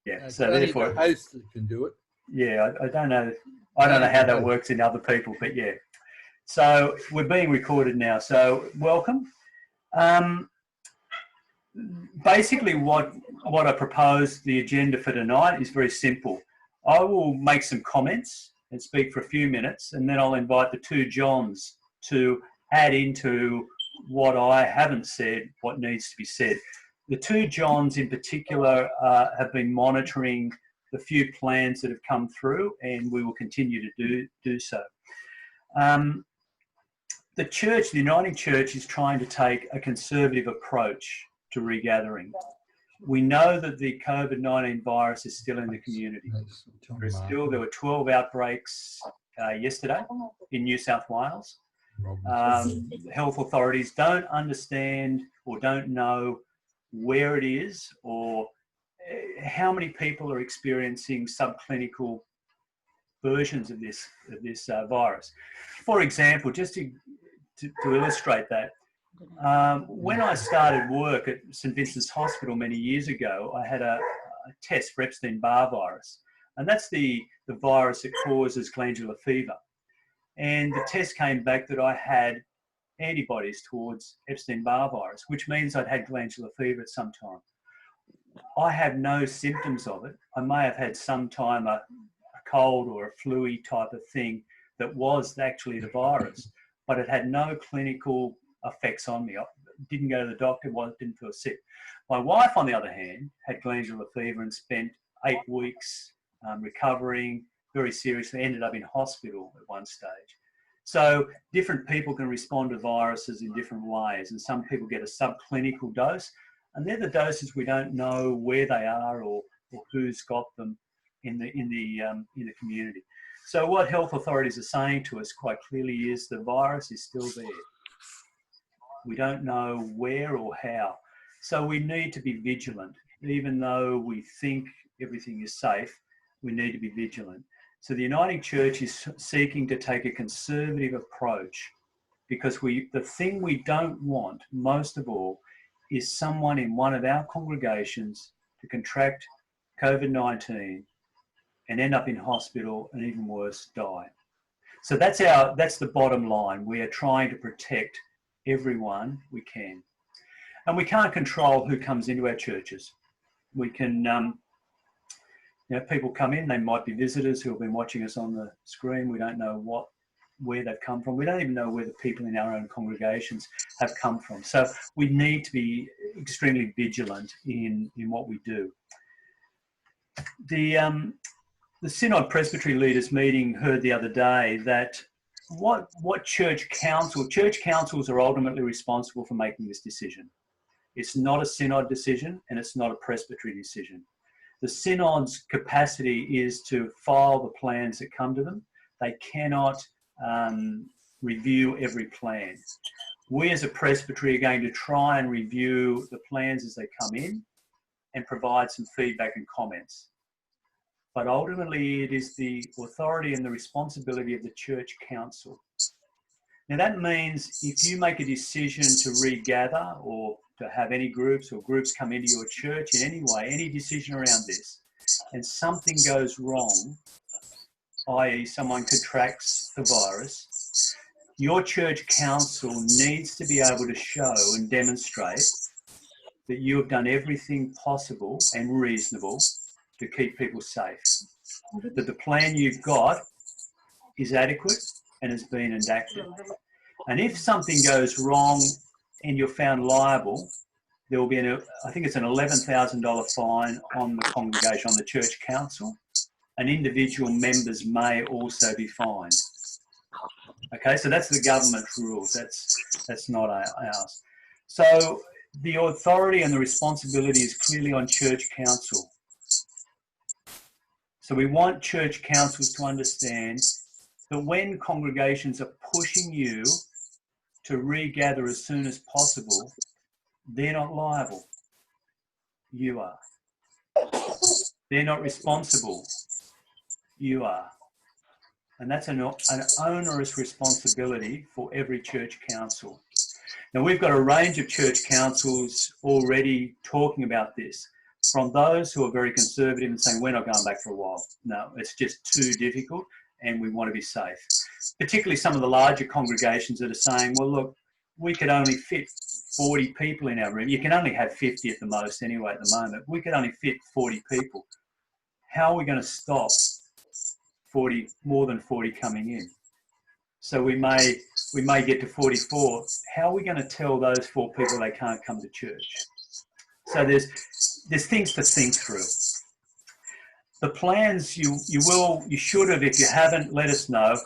Yeah, so therefore, the host that can do it. Yeah, I don't know. I don't know how that works in other people, but yeah. So we're being recorded now. So welcome. Basically, what I propose, the agenda for tonight is very simple. I will make some comments and speak for a few minutes, and then I'll invite the two Johns to add into what I haven't said, what needs to be said. The two Johns in particular have been monitoring the few plans that have come through, and we will continue to do so. The church, the Uniting Church, is trying to take a conservative approach to regathering. We know that the COVID-19 virus is still in the community. There were 12 outbreaks yesterday in New South Wales. Health authorities don't understand or don't know where it is or how many people are experiencing subclinical versions of this virus. For example, just to illustrate that, when I started work at St Vincent's Hospital many years ago, I had a test for Epstein-Barr virus, and that's the virus that causes glandular fever. And the test came back that I had antibodies towards Epstein-Barr virus, which means I'd had glandular fever at some time. I have no symptoms of it. I may have had sometime a cold or a flu-y type of thing that was actually the virus, but it had no clinical effects on me. I didn't go to the doctor, didn't feel sick. My wife, on the other hand, had glandular fever and spent 8 weeks recovering very seriously, ended up in hospital at one stage. So different people can respond to viruses in different ways, and some people get a subclinical dose, and they're the doses we don't know where they are or who's got them in the community. So what health authorities are saying to us quite clearly is the virus is still there. We don't know where or how. So we need to be vigilant. Even though we think everything is safe, we need to be vigilant. So the Uniting Church is seeking to take a conservative approach because the thing we don't want most of all is someone in one of our congregations to contract COVID-19 and end up in hospital and even worse, die. So that's the bottom line. We are trying to protect everyone we can. And we can't control who comes into our churches. We can, people come in, they might be visitors who have been watching us on the screen. We don't know where they've come from. We don't even know where the people in our own congregations have come from. So we need to be extremely vigilant in what we do. The Synod Presbytery Leaders meeting heard the other day that what church councils are ultimately responsible for making this decision. It's not a synod decision and it's not a presbytery decision. The synod's capacity is to file the plans that come to them. They cannot review every plan. We as a presbytery are going to try and review the plans as they come in and provide some feedback and comments. But ultimately, it is the authority and the responsibility of the church council. Now, that means if you make a decision to regather or to have any groups or groups come into your church in any way, any decision around this, and something goes wrong, i.e. someone contracts the virus, your church council needs to be able to show and demonstrate that you have done everything possible and reasonable to keep people safe, that the plan you've got is adequate and has been enacted. And if something goes wrong and you're found liable, there will be I think it's an $11,000 fine on the congregation, on the church council, and individual members may also be fined. Okay, so that's the government rules. That's not ours. So the authority and the responsibility is clearly on church council. So we want church councils to understand that when congregations are pushing you to regather as soon as possible, they're not liable. You are. They're not responsible. You are. And that's an onerous responsibility for every church council. Now, we've got a range of church councils already talking about this, from those who are very conservative and saying, we're not going back for a while. No, it's just too difficult and we want to be safe. Particularly some of the larger congregations that are saying, well, look, we could only fit 40 people in our room. You can only have 50 at the most anyway at the moment. We could only fit 40 people. How are we going to stop more than 40 coming in? So we may get to 44. How are we going to tell those 4 people they can't come to church? So there's things to think through. The plans you should have, if you haven't, let us know.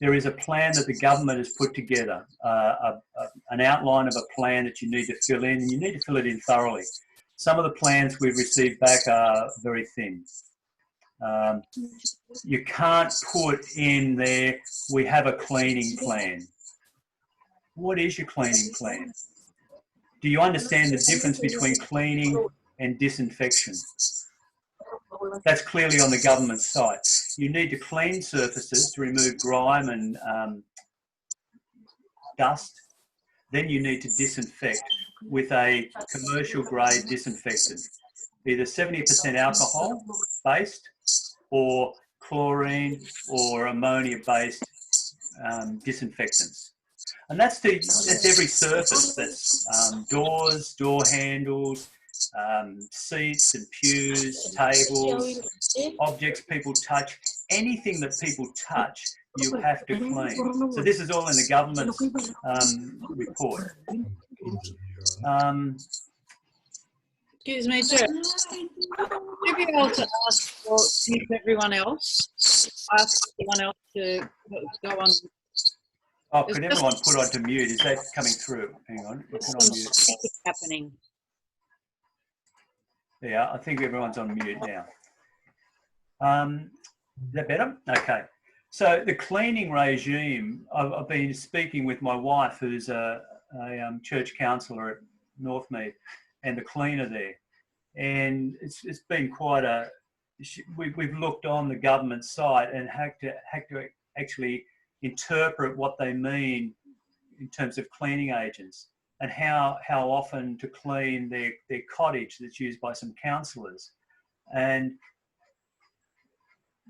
There is a plan that the government has put together, an outline of a plan that you need to fill in, and you need to fill it in thoroughly. Some of the plans we've received back are very thin. You can't put in there, we have a cleaning plan. What is your cleaning plan? Do you understand the difference between cleaning and disinfection? That's clearly on the government side. You need to clean surfaces to remove grime and dust. Then you need to disinfect with a commercial grade disinfectant, either 70% alcohol based or chlorine or ammonia based disinfectants. And that's every surface. That's doors, door handles, seats and pews, tables, objects people touch. Anything that people touch, you have to clean. So this is all in the government's report. Excuse me, Chair. Would you be able to ask if everyone else to go on? Oh, could everyone put onto mute? Is that coming through? Hang on. There's some speaking happening. Yeah, I think everyone's on mute now. Is that better? Okay. So the cleaning regime, I've been speaking with my wife, who's a church counsellor at Northmead, and the cleaner there. And it's been quite we've looked on the government site and had to actually interpret what they mean in terms of cleaning agents and how often to clean their cottage that's used by some counsellors and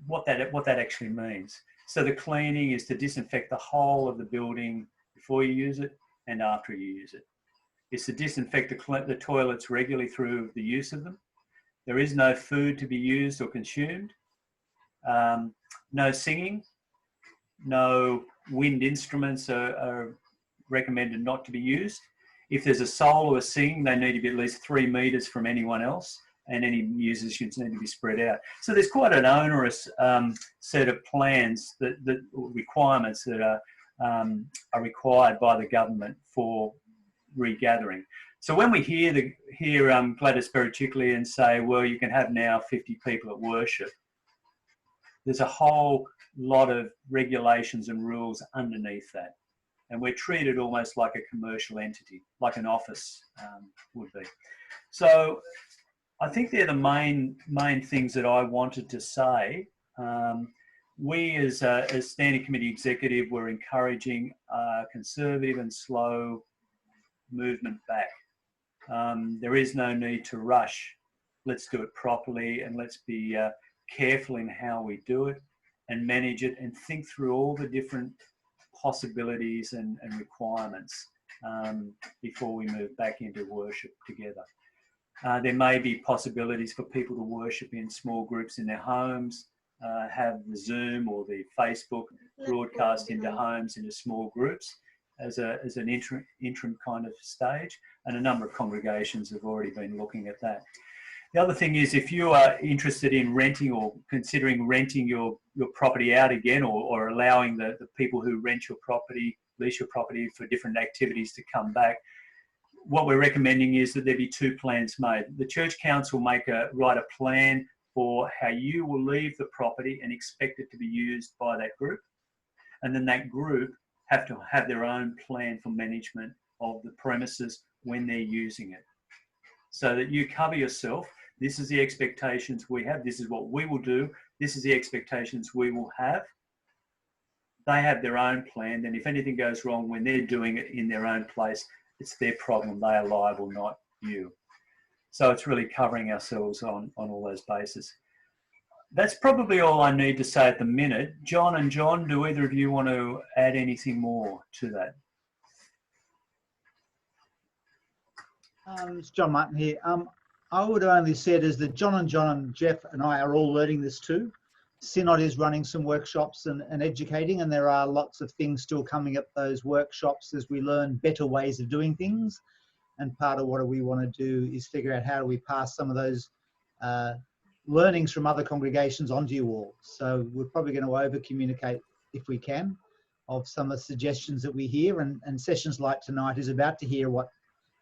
what that actually means. So the cleaning is to disinfect the whole of the building before you use it and after you use it. It's to disinfect the toilets regularly through the use of them. There is no food to be used or consumed. No singing. No wind instruments are recommended not to be used. If there's a solo or sing, they need to be at least 3 metres from anyone else, and any musicians need to be spread out. So there's quite an onerous set of plans requirements that are required by the government for regathering. So when we hear Gladys Berejiklian say, well, you can have now 50 people at worship, there's a whole lot of regulations and rules underneath that. And we're treated almost like a commercial entity, like an office would be. So I think they're the main things that I wanted to say. We as Standing Committee Executive were encouraging conservative and slow movement back. There is no need to rush. Let's do it properly and let's be careful in how we do it and manage it and think through all the different possibilities and requirements before we move back into worship together. There may be possibilities for people to worship in small groups in their homes, have the Zoom or the Facebook broadcast into homes into small groups as an interim kind of stage, and a number of congregations have already been looking at that. The other thing is, if you are interested in renting or considering renting your property out again, or allowing the people who rent your property, lease your property for different activities to come back, what we're recommending is that there be 2 plans made. The Church Council write a plan for how you will leave the property and expect it to be used by that group. And then that group have to have their own plan for management of the premises when they're using it. So that you cover yourself. This is the expectations we have. This is what we will do. This is the expectations we will have. They have their own plan. And if anything goes wrong when they're doing it in their own place, it's their problem. They are liable, not you. So it's really covering ourselves on all those bases. That's probably all I need to say at the minute. John and John, do either of you want to add anything more to that? It's John Martin here. I would only said is that John and Jeff and I are all learning this too. Synod is running some workshops and educating, and there are lots of things still coming at those workshops as we learn better ways of doing things. And part of what we want to do is figure out how do we pass some of those learnings from other congregations onto you all. So we're probably going to over-communicate if we can of some of the suggestions that we hear, and sessions like tonight is about to hear what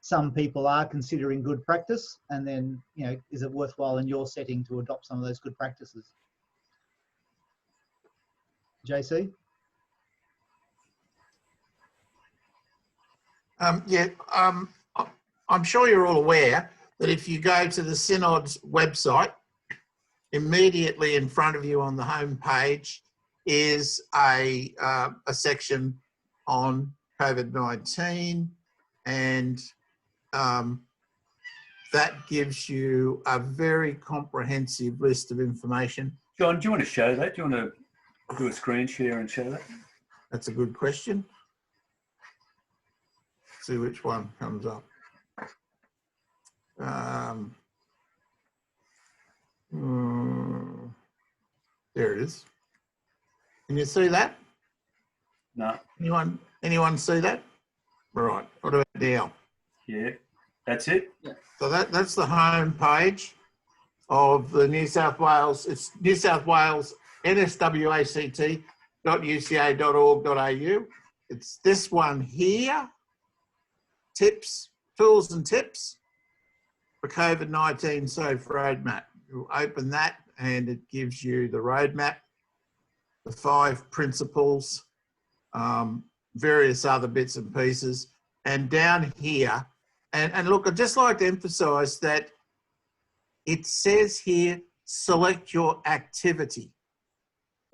some people are considering good practice, and then, you know, is it worthwhile in your setting to adopt some of those good practices? JC? I'm sure you're all aware that if you go to the Synod's website, immediately in front of you on the home page is a section on COVID-19, and that gives you a very comprehensive list of information. John, do you want to show that? Do you want to do a screen share and show that? That's a good question. See which one comes up. There it is. Can you see that? No. Anyone see that? Right. What about now? Yeah, that's it. So that's the home page of the New South Wales. It's New South Wales nswact.uca.org.au. It's this one here. Tips, tools and tips for COVID-19 Safe Roadmap. You open that and it gives you the roadmap, the 5 principles, various other bits and pieces. And down here, and look, I'd just like to emphasise that it says here, select your activity.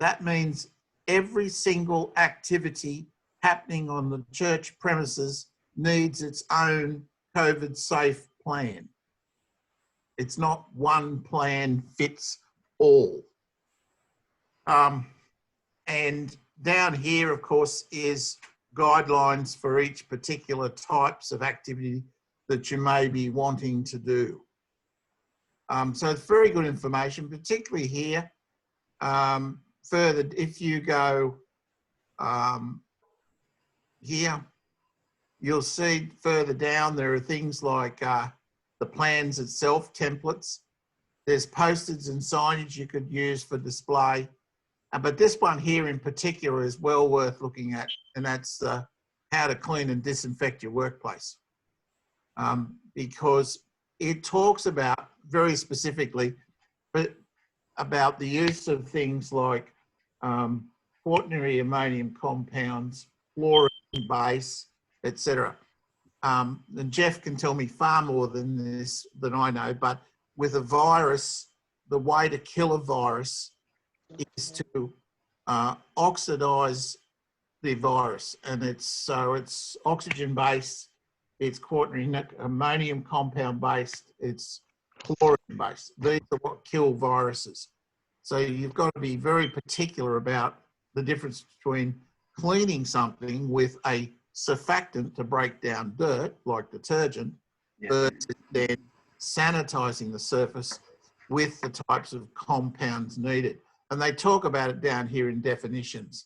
That means every single activity happening on the church premises needs its own COVID safe plan. It's not one plan fits all. And down here, of course, is guidelines for each particular types of activity that you may be wanting to do. So it's very good information, particularly here. Further, if you go here, you'll see further down there are things like the plans itself, templates. There's posters and signage you could use for display. But this one here in particular is well worth looking at, and that's how to clean and disinfect your workplace. Because it talks about, very specifically, about the use of things like quaternary ammonium compounds, fluorine base, etc. And Jeff can tell me far more than this than I know, but with a virus, the way to kill a virus is to oxidize the virus, and it's oxygen based, it's quaternary ammonium compound based, it's chlorine based. These are what kill viruses. So you've got to be very particular about the difference between cleaning something with a surfactant to break down dirt, like detergent, versus then sanitizing the surface with the types of compounds needed. And they talk about it down here in definitions.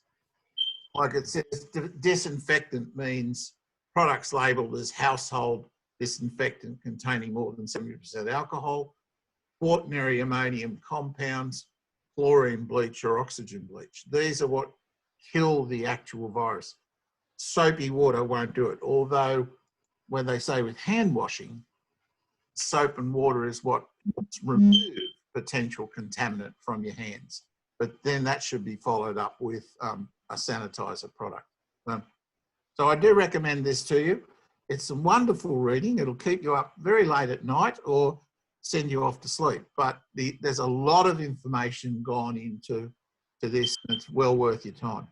Like it says, disinfectant means products labelled as household disinfectant containing more than 70% alcohol, quaternary ammonium compounds, chlorine bleach or oxygen bleach. These are what kill the actual virus. Soapy water won't do it, although when they say with hand washing, soap and water is what remove potential contaminant from your hands. But then that should be followed up with a sanitizer product. So I do recommend this to you. It's some wonderful reading. It'll keep you up very late at night or send you off to sleep. But there's a lot of information gone into this, and it's well worth your time.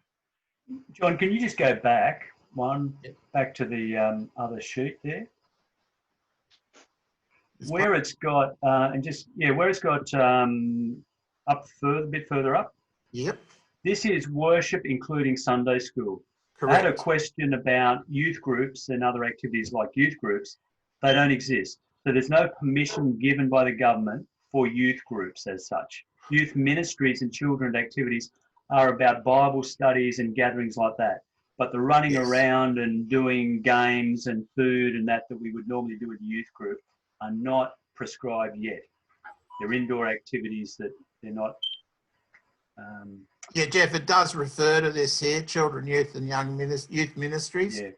John, can you just go back one. Back to the other sheet there. Where it's got, where it's got a bit further up. Yep, This is worship, including Sunday school. I had a correct. question about youth groups and other activities like youth groups. They don't exist. So there's no permission given by the government for youth groups as such. Youth ministries and children activities are about Bible studies and gatherings like that. But the running Yes. around and doing games and food and that we would normally do with a youth group are not prescribed yet. They're indoor activities that they're not. Yeah, Jeff, it does refer to this here, children, youth and young youth ministries. Yeah.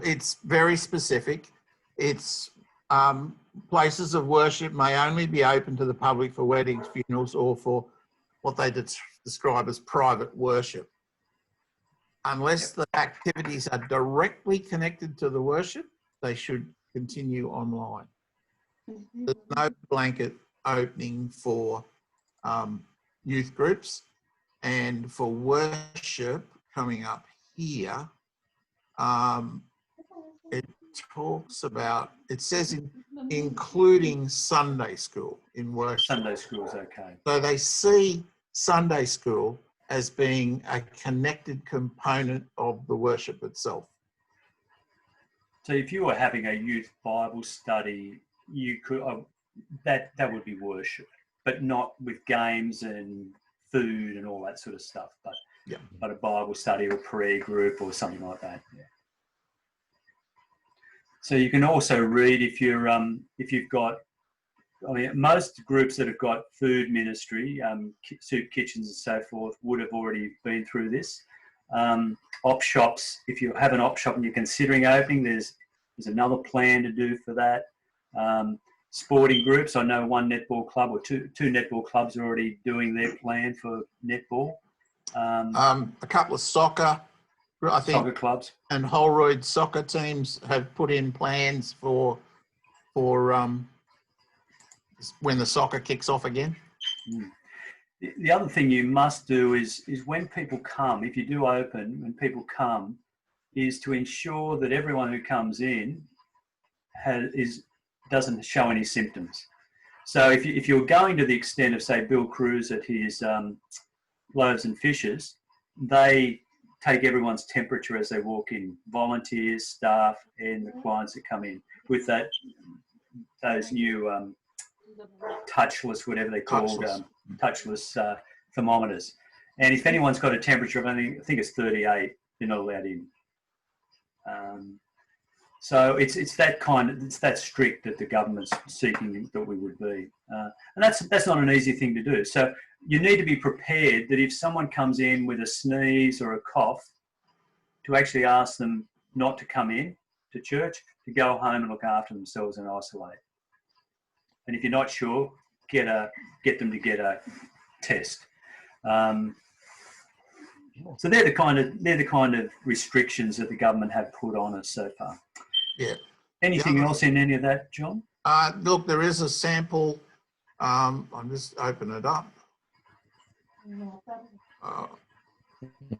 It's very specific. It's places of worship may only be open to the public for weddings, funerals, or for what they describe as private worship. Unless the activities are directly connected to the worship, they should continue online. There's no blanket opening for youth groups. And for worship, coming up here, it talks about, it says including Sunday school in worship. Sunday school is okay. So they see Sunday school as being a connected component of the worship itself. So if you were having a youth Bible study, you could that would be worship, but not with games and food and all that sort of stuff. But yeah, but a Bible study or prayer group or something like that. Yeah. So you can also read if you've got. I mean, most groups that have got food ministry, soup kitchens and so forth, would have already been through this. Op shops, if you have an op shop and you're considering opening, there's another plan to do for that. Sporting groups, I know one netball club or two netball clubs are already doing their plan for netball. a couple of soccer, I think, Soccer clubs. and Holroyd soccer teams have put in plans for when the soccer kicks off again. The other thing you must do is when people come, if you do open, when people come, is to ensure that everyone who comes in doesn't show any symptoms. So if you're going to the extent of, say, Bill Cruz at his Loaves and Fishes, they take everyone's temperature as they walk in, volunteers, staff, and the clients that come in with those new touchless, whatever they're called, touchless thermometers. And if anyone's got a temperature of I think it's 38, they're not allowed in. So it's that strict that the government's seeking that we would be, and that's not an easy thing to do. So you need to be prepared that if someone comes in with a sneeze or a cough, to actually ask them not to come in to church, to go home and look after themselves and isolate. And if you're not sure, get them to get a test. So they're the kind of restrictions that the government have put on us so far. Yeah. Anything else in any of that, John? Look, there is a sample. I'll just open it up.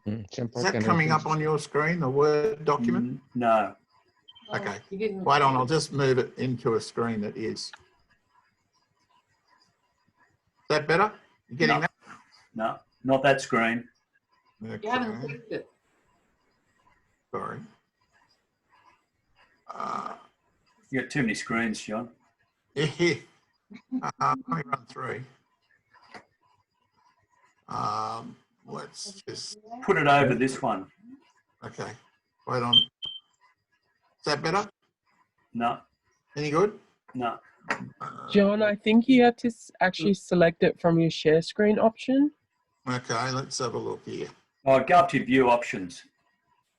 Is that coming up on your screen, the Word document? No. Okay. Wait on, I'll just move it into a screen that is. Is that better? You getting that? No, not that screen. Okay. You haven't clicked it. Sorry. You got too many screens, John. Let me run through. Let's just Put it over this one. okay. Wait on. Is that better? No, Any good? no. John, I think you have to actually select it from your share screen option. Okay, let's have a look here. Oh, go up to view options.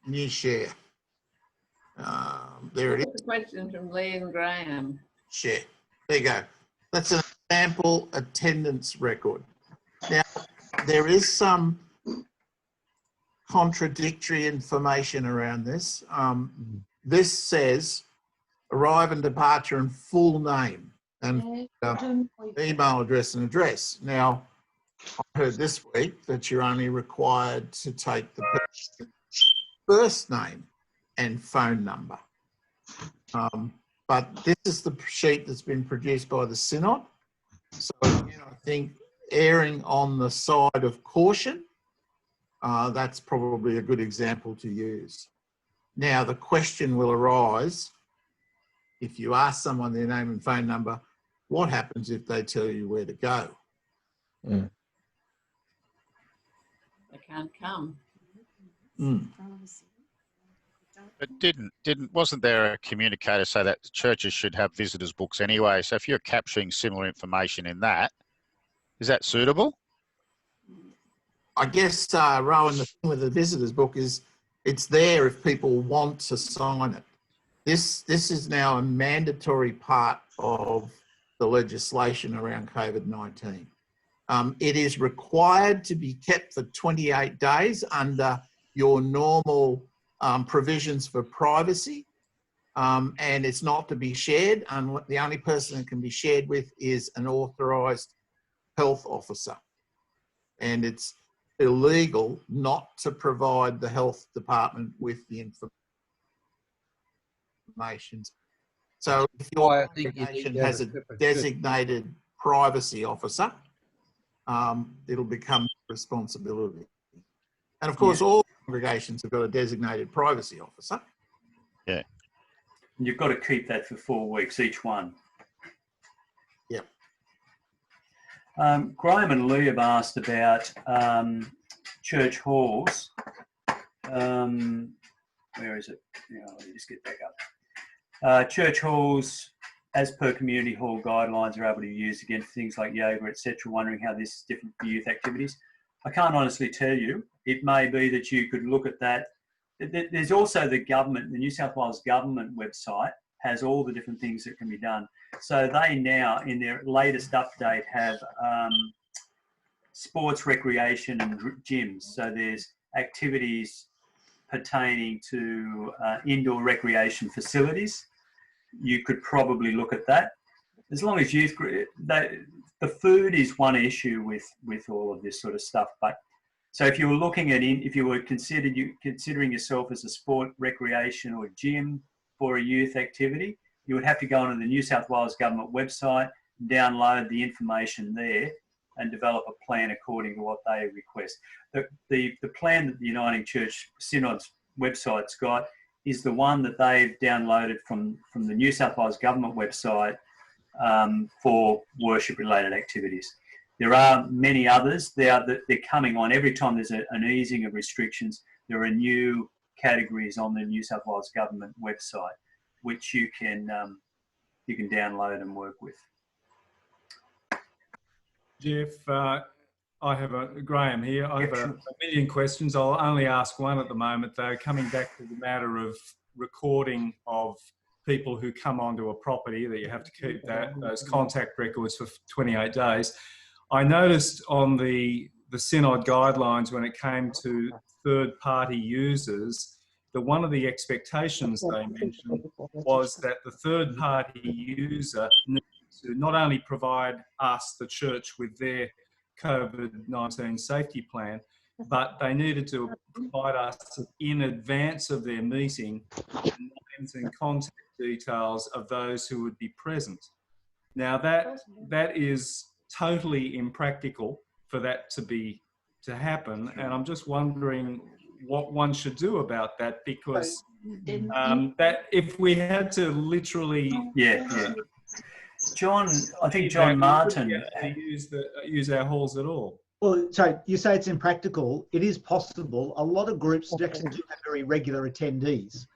New share. There it is. That's a question from Lee and Graham. Share. There you go. That's an example attendance record. Now, there is some contradictory information around this. This says arrive and departure and full name and email address and address. Now, I heard this week that you're only required to take the person's first name and phone number. But this is the sheet that's been produced by the Synod. So again, I think erring on the side of caution, that's probably a good example to use. Now, the question will arise, if you ask someone their name and phone number, what happens if they tell you where to go? They can't come. But wasn't there a communicator say that churches should have visitors books anyway? So if you're capturing similar information in that, is that suitable? I guess, Rowan, the thing with the visitors book is it's there if people want to sign it. This is now a mandatory part of the legislation around COVID-19. It is required to be kept for 28 days under your normal provisions for privacy, and it's not to be shared. And the only person it can be shared with is an authorised health officer. And it's illegal not to provide the health department with the information. So if your congregation has a designated privacy officer, it'll become a responsibility. And of course, all congregations have got a designated privacy officer. Yeah. And you've got to keep that for 4 weeks, each one. Yep. Graham and Lee have asked about church halls. Where is it? Yeah, let me just get back up. Church halls, as per community hall guidelines, are able to be used again for things like yoga, etc. Wondering how this is different for youth activities. I can't honestly tell you. It may be that you could look at that. There's also the government, the New South Wales government website has all the different things that can be done. So they now, in their latest update, have sports, recreation and gyms. So there's activities pertaining to indoor recreation facilities. You could probably look at that. As long as youth, the food is one issue with all of this sort of stuff. But so if you were looking at, if you were considering yourself as a sport, recreation or gym for a youth activity, you would have to go onto the New South Wales government website, download the information there and develop a plan according to what they request. The plan that the Uniting Church Synod's website's got is the one that they've downloaded from the New South Wales government website for worship-related activities. There are many others. They're coming on every time there's an easing of restrictions. There are new categories on the New South Wales government website, which you can download and work with. Jeff, I have Graham here. I have a million questions. I'll only ask one at the moment, though. Coming back to the matter of recording of people who come onto a property, that you have to keep those contact records for 28 days. I noticed on the Synod guidelines when it came to third-party users, that one of the expectations they mentioned was that the third-party user needs to not only provide us, the church, with their COVID-19 safety plan, but they needed to provide us in advance of their meeting names and contact details of those who would be present. Now that is totally impractical for that to happen, and I'm just wondering what one should do about that, because that if we had to literally John, I think John Martin use our halls at all. Well, so you say it's impractical. It is possible. A lot of groups actually do have very regular attendees.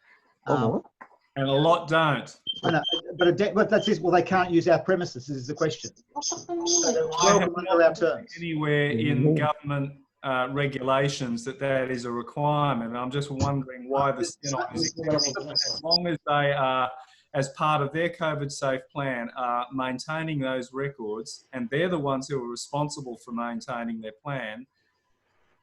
And a lot don't. I know, but that's just, well, they can't use our premises, this is the question. So welcome under our terms. Anywhere in government regulations that is a requirement. I'm just wondering why the Synod is, as long as they are, as part of their COVID safe plan, are maintaining those records, and they're the ones who are responsible for maintaining their plan.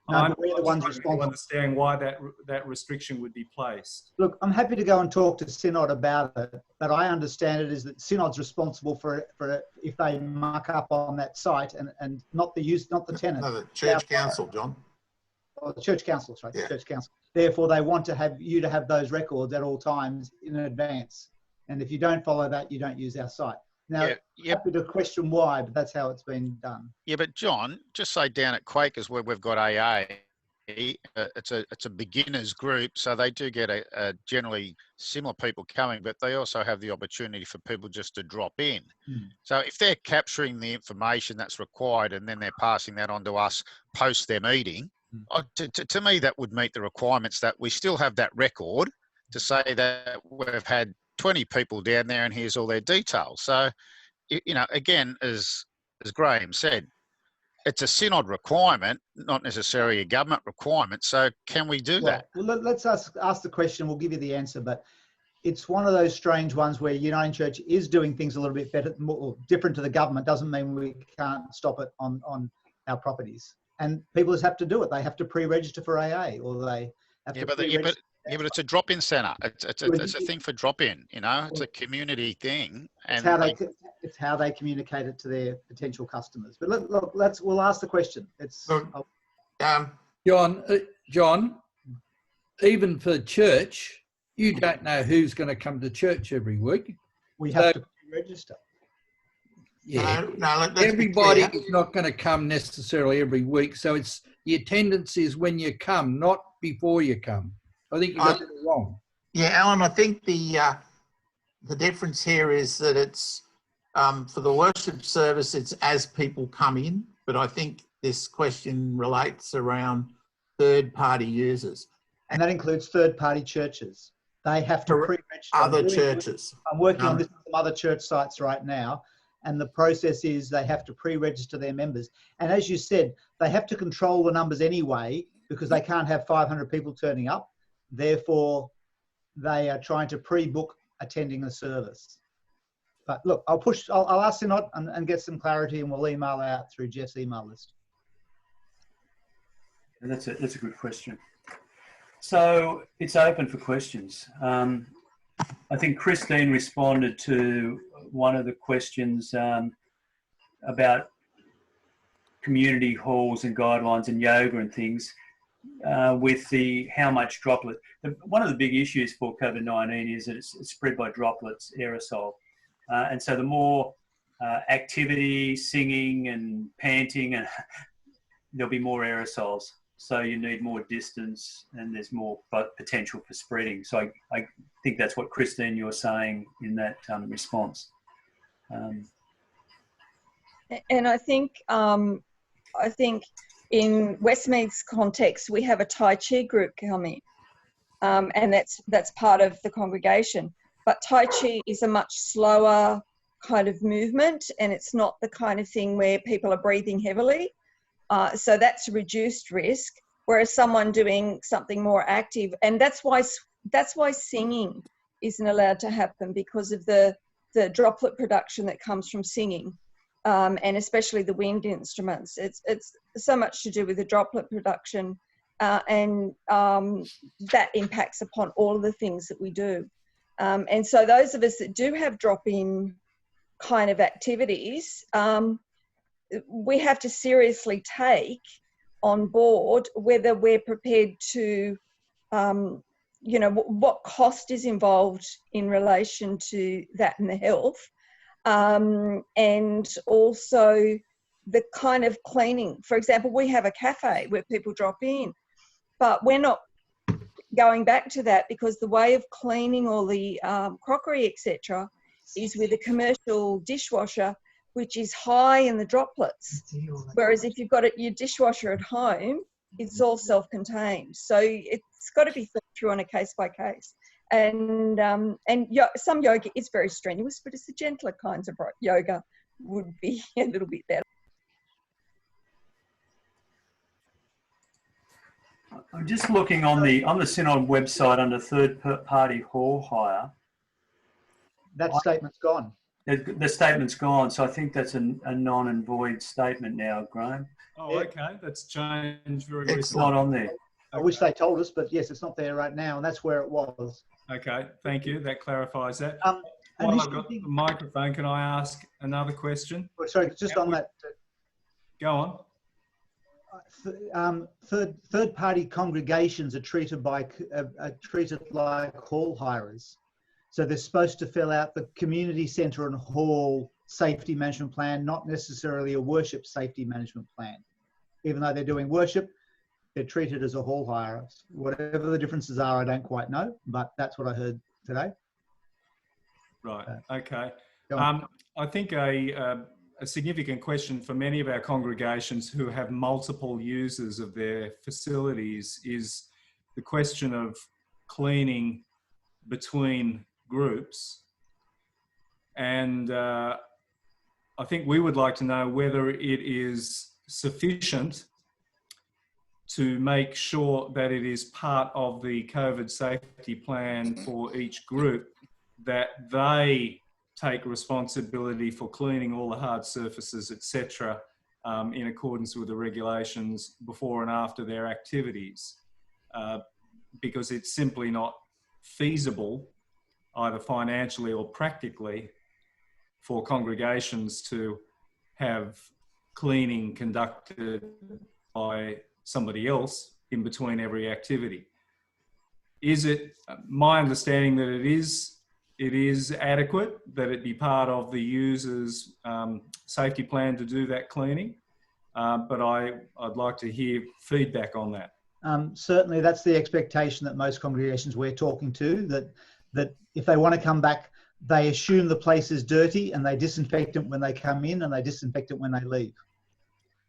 No, but we're the ones responsible. To understand why that restriction would be placed. Look, I'm happy to go and talk to Synod about it, but I understand it is that Synod's responsible for if they muck up on that site, and not the tenant. No, the church council, John. or the church council, sorry, Yeah. church council. Therefore, they want to have you to have those records at all times in advance. And if you don't follow that, you don't use our site. Now, happy to question why, but that's how it's been done. Yeah, but John, just say down at Quakers where we've got AA, it's a beginners group, so they do get a generally similar people coming, but they also have the opportunity for people just to drop in. So if they're capturing the information that's required and then they're passing that on to us post their meeting, to me that would meet the requirements that we still have that record to say that we've had 20 people down there and here's all their details. So, you know, again, as Graham said, it's a synod requirement, not necessarily a government requirement. So can we do that? Well, let's ask the question. We'll give you the answer, but it's one of those strange ones where Uniting Church is doing things a little bit better, more different to the government. Doesn't mean we can't stop it on our properties. And people just have to do it. They have to pre-register for AA, or they have to pre-register. Yeah, but it's a drop-in centre. It's a thing for drop-in. You know, it's a community thing, and it's how they communicate it to their potential customers. But look, we'll ask the question. John, even for church, you don't know who's going to come to church every week. We have to pre-register. Yeah, no, everybody is not going to come necessarily every week. So it's the attendance is when you come, not before you come. I think you got it wrong. Yeah, Alan, I think the difference here is that it's for the worship service, it's as people come in, but I think this question relates around third-party users. And that includes third-party churches. They have to pre-register. Other churches. I'm working on this with some other church sites right now, and the process is they have to pre-register their members. And as you said, they have to control the numbers anyway, because they can't have 500 people turning up. Therefore, they are trying to pre-book attending the service. But look, I'll ask Synod and get some clarity, and we'll email out through Jeff's email list. And that's a good question. So it's open for questions. I think Christine responded to one of the questions about community halls and guidelines and yoga and things. With the how much droplet. One of the big issues for COVID-19 is that it's spread by droplets, aerosol. And so the more activity, singing and panting, and there'll be more aerosols. So you need more distance and there's more potential for spreading. So I think that's what Christine, you're saying in that response. And I think in Westmead's context, we have a Tai Chi group coming, and that's part of the congregation. But Tai Chi is a much slower kind of movement, and it's not the kind of thing where people are breathing heavily. So that's a reduced risk, whereas someone doing something more active, and that's why singing isn't allowed to happen, because of the droplet production that comes from singing. And especially the wind instruments. It's so much to do with the droplet production, and that impacts upon all of the things that we do. And so those of us that do have drop-in kind of activities, we have to seriously take on board whether we're prepared to, what cost is involved in relation to that and the health. And also the kind of cleaning. For example, we have a cafe where people drop in, but we're not going back to that, because the way of cleaning all the crockery, etc., is with a commercial dishwasher, which is high in the droplets. Whereas if you've got your dishwasher at home, it's all self-contained. So it's got to be thought through on a case by case. And some yoga is very strenuous, but it's the gentler kinds of yoga would be a little bit better. I'm just looking on the Synod website under third-party hall hire. That statement's gone. The statement's gone, so I think that's a non and void statement now, Graham. Oh, okay. That's changed very It's recently. not on there. I wish they told us, but yes, it's not there right now, and that's where it was. Okay, thank you. That clarifies that. And While I've got the microphone, can I ask another question? Sorry, just on that. Go on. third-party congregations are treated like hall hirers. So they're supposed to fill out the community centre and hall safety management plan, not necessarily a worship safety management plan. Even though they're doing worship, they're treated as a hall hire. Whatever the differences are, I don't quite know, but that's what I heard today. Right. Okay. Go on. I think a significant question for many of our congregations who have multiple users of their facilities is the question of cleaning between groups. And I think we would like to know whether it is sufficient to make sure that it is part of the COVID safety plan for each group that they take responsibility for cleaning all the hard surfaces, etc., in accordance with the regulations before and after their activities, because it's simply not feasible, either financially or practically, for congregations to have cleaning conducted by somebody else in between every activity. Is it my understanding that it is adequate, that it be part of the user's safety plan to do that cleaning? But I'd like to hear feedback on that. Certainly that's the expectation that most congregations we're talking to, that if they want to come back, they assume the place is dirty and they disinfect it when they come in and they disinfect it when they leave.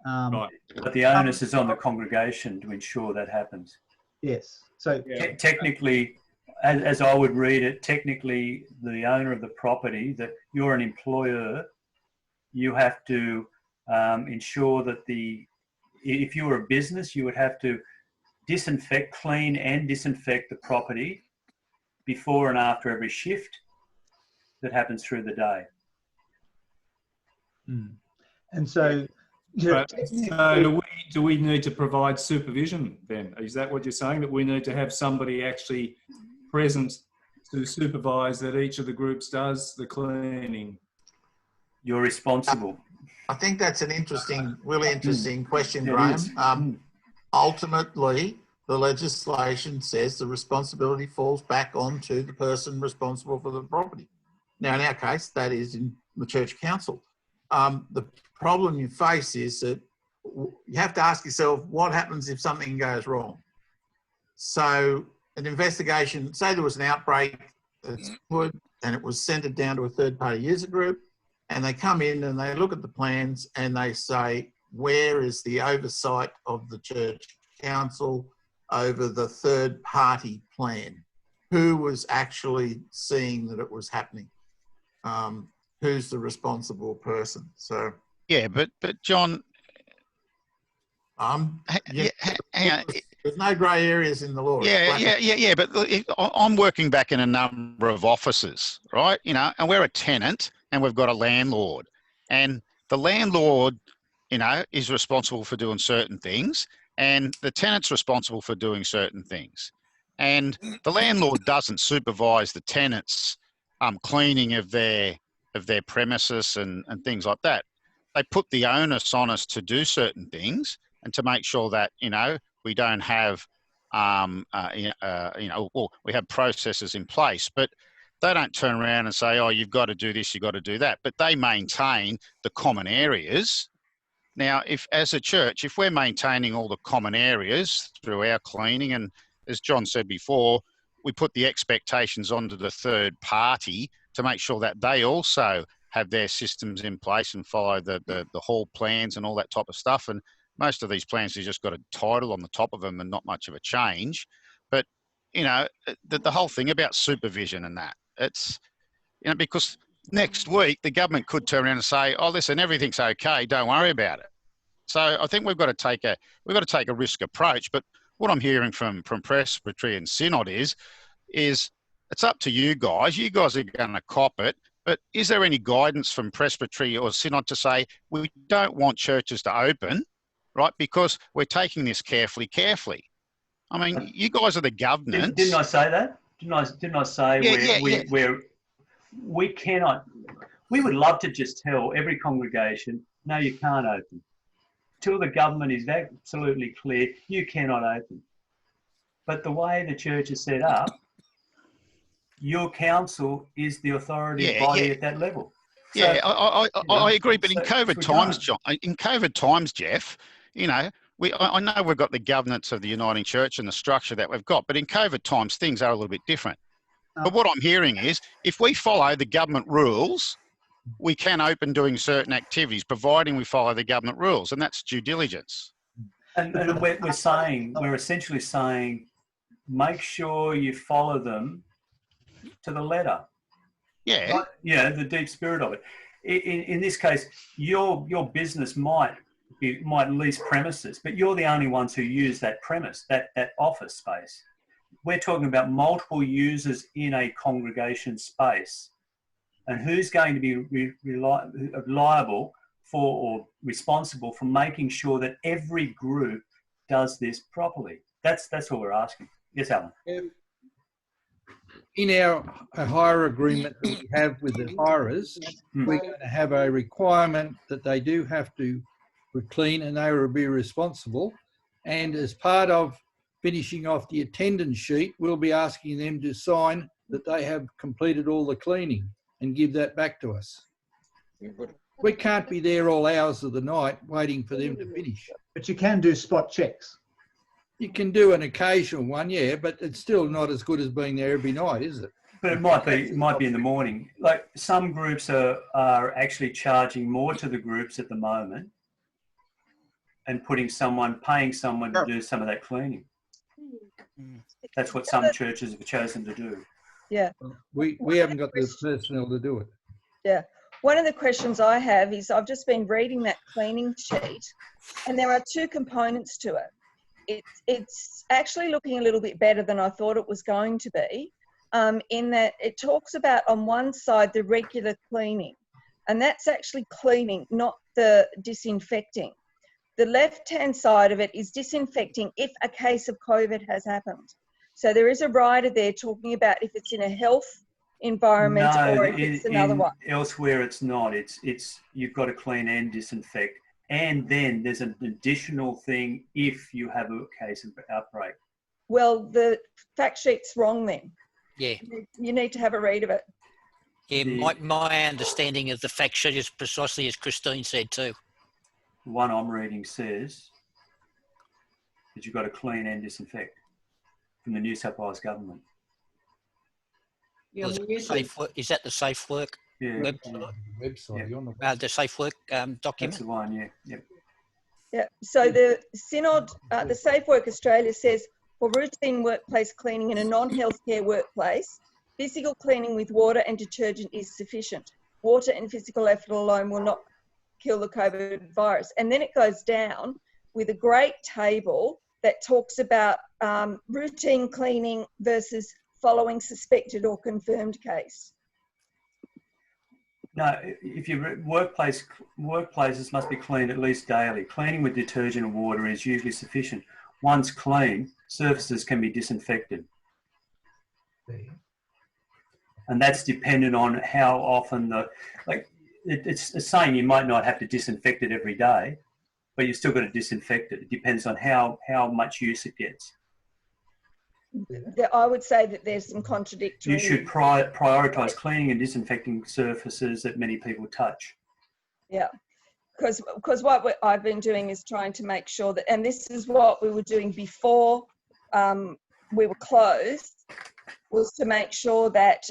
Right. But the onus is on the congregation to ensure that happens. Yes. So technically, as I would read it, technically the owner of the property, that you're an employer, you have to ensure that if you were a business, you would have to clean and disinfect the property before and after every shift that happens through the day. And so, do we need to provide supervision then? Is that what you're saying, that we need to have somebody actually present to supervise that each of the groups does the cleaning? You're responsible. I think that's an interesting, really interesting question, It Graham. is. Ultimately, the legislation says the responsibility falls back onto the person responsible for the property. Now, in our case, that is in the church council. The problem you face is that you have to ask yourself, what happens if something goes wrong? So an investigation, say there was an outbreak that's put and it was centred down to a third-party user group, and they come in and they look at the plans and they say, where is the oversight of the church council over the third-party plan? Who was actually seeing that it was happening? Who's the responsible person? So yeah, but John, hang on. There's no grey areas in the law. Yeah. But I'm working back in a number of offices, right? You know, and we're a tenant and we've got a landlord, and the landlord, you know, is responsible for doing certain things, and the tenant's responsible for doing certain things, and the landlord doesn't supervise the tenants' cleaning of their premises and things like that. They put the onus on us to do certain things and to make sure that, you know, we don't have, we have processes in place, but they don't turn around and say, oh, you've got to do this, you've got to do that. But they maintain the common areas. Now, as a church, if we're maintaining all the common areas through our cleaning, and as John said before, we put the expectations onto the third party to make sure that they also have their systems in place and follow the hall plans and all that type of stuff. And most of these plans have just got a title on the top of them and not much of a change. But, you know, the whole thing about supervision and that, it's, you know, because next week the government could turn around and say, oh, listen, everything's okay, don't worry about it. So I think we've got to take a risk approach. But what I'm hearing from Presbytery and Synod is it's up to you guys. You guys are going to cop it. But is there any guidance from Presbytery or Synod to say we don't want churches to open, right? Because we're taking this carefully. I mean, you guys are the governance. Didn't I say that? Didn't I say we cannot? We would love to just tell every congregation, no, you can't open. till the government is absolutely clear, you cannot open. But the way the church is set up, your council is the authority body at that level. So, Yeah, I agree. But in so COVID times, John, in COVID times, Jeff, you know, I know we've got the governance of the Uniting Church and the structure that we've got, but in COVID times, things are a little bit different. But what I'm hearing is, if we follow the government rules, we can open doing certain activities, providing we follow the government rules, and that's due diligence. And we're essentially saying, make sure you follow them to the letter. Yeah. Right? Yeah, the deep spirit of it. In this case, your business might lease premises, but you're the only ones who use that premise, that office space. We're talking about multiple users in a congregation space, and who's going to be liable for or responsible for making sure that every group does this properly. That's what we're asking. Yes, Alan. In our hire agreement that we have with the hirers, we're going to have a requirement that they do have to clean and they will be responsible. And as part of finishing off the attendance sheet, we'll be asking them to sign that they have completed all the cleaning and give that back to us. We can't be there all hours of the night waiting for them to finish. But you can do spot checks. You can do an occasional one, yeah, but it's still not as good as being there every night, is it? But it might be in the morning. Like some groups are actually charging more to the groups at the moment and paying someone to do some of that cleaning. That's what some churches have chosen to do. Yeah. We haven't got the personnel to do it. Yeah. One of the questions I have is, I've just been reading that cleaning sheet, and there are two components to it. It's actually looking a little bit better than I thought it was going to be, in that it talks about on one side the regular cleaning, and that's actually cleaning, not the disinfecting. The left-hand side of it is disinfecting if a case of COVID has happened. So there is a rider there talking about if it's in a health environment or if it's another one. Elsewhere it's not. It's you've got to clean and disinfect. And then there's an additional thing if you have a case of outbreak. Well, the fact sheet's wrong then. Yeah. You need to have a read of it. Yeah, my understanding of the fact sheet is precisely as Christine said too. The one I'm reading says that you've got to clean and disinfect from the New South Wales government. Well, is that the Safe Work website? The Safe Work document? That's the one, yeah. Yep. Yeah. So the Synod, the Safe Work Australia says, for routine workplace cleaning in a non-healthcare workplace, physical cleaning with water and detergent is sufficient. Water and physical effort alone will not kill the COVID virus. And then it goes down with a great table that talks about routine cleaning versus following suspected or confirmed case. No, if you workplaces must be cleaned at least daily. Cleaning with detergent and water is usually sufficient. Once clean, surfaces can be disinfected. And that's dependent on how often it's saying you might not have to disinfect it every day, but you've still got to disinfect it. It depends on how much use it gets. I would say that there's some contradictory. You should prioritise cleaning and disinfecting surfaces that many people touch. Yeah, because what I've been doing is trying to make sure that, and this is what we were doing before we were closed, was to make sure that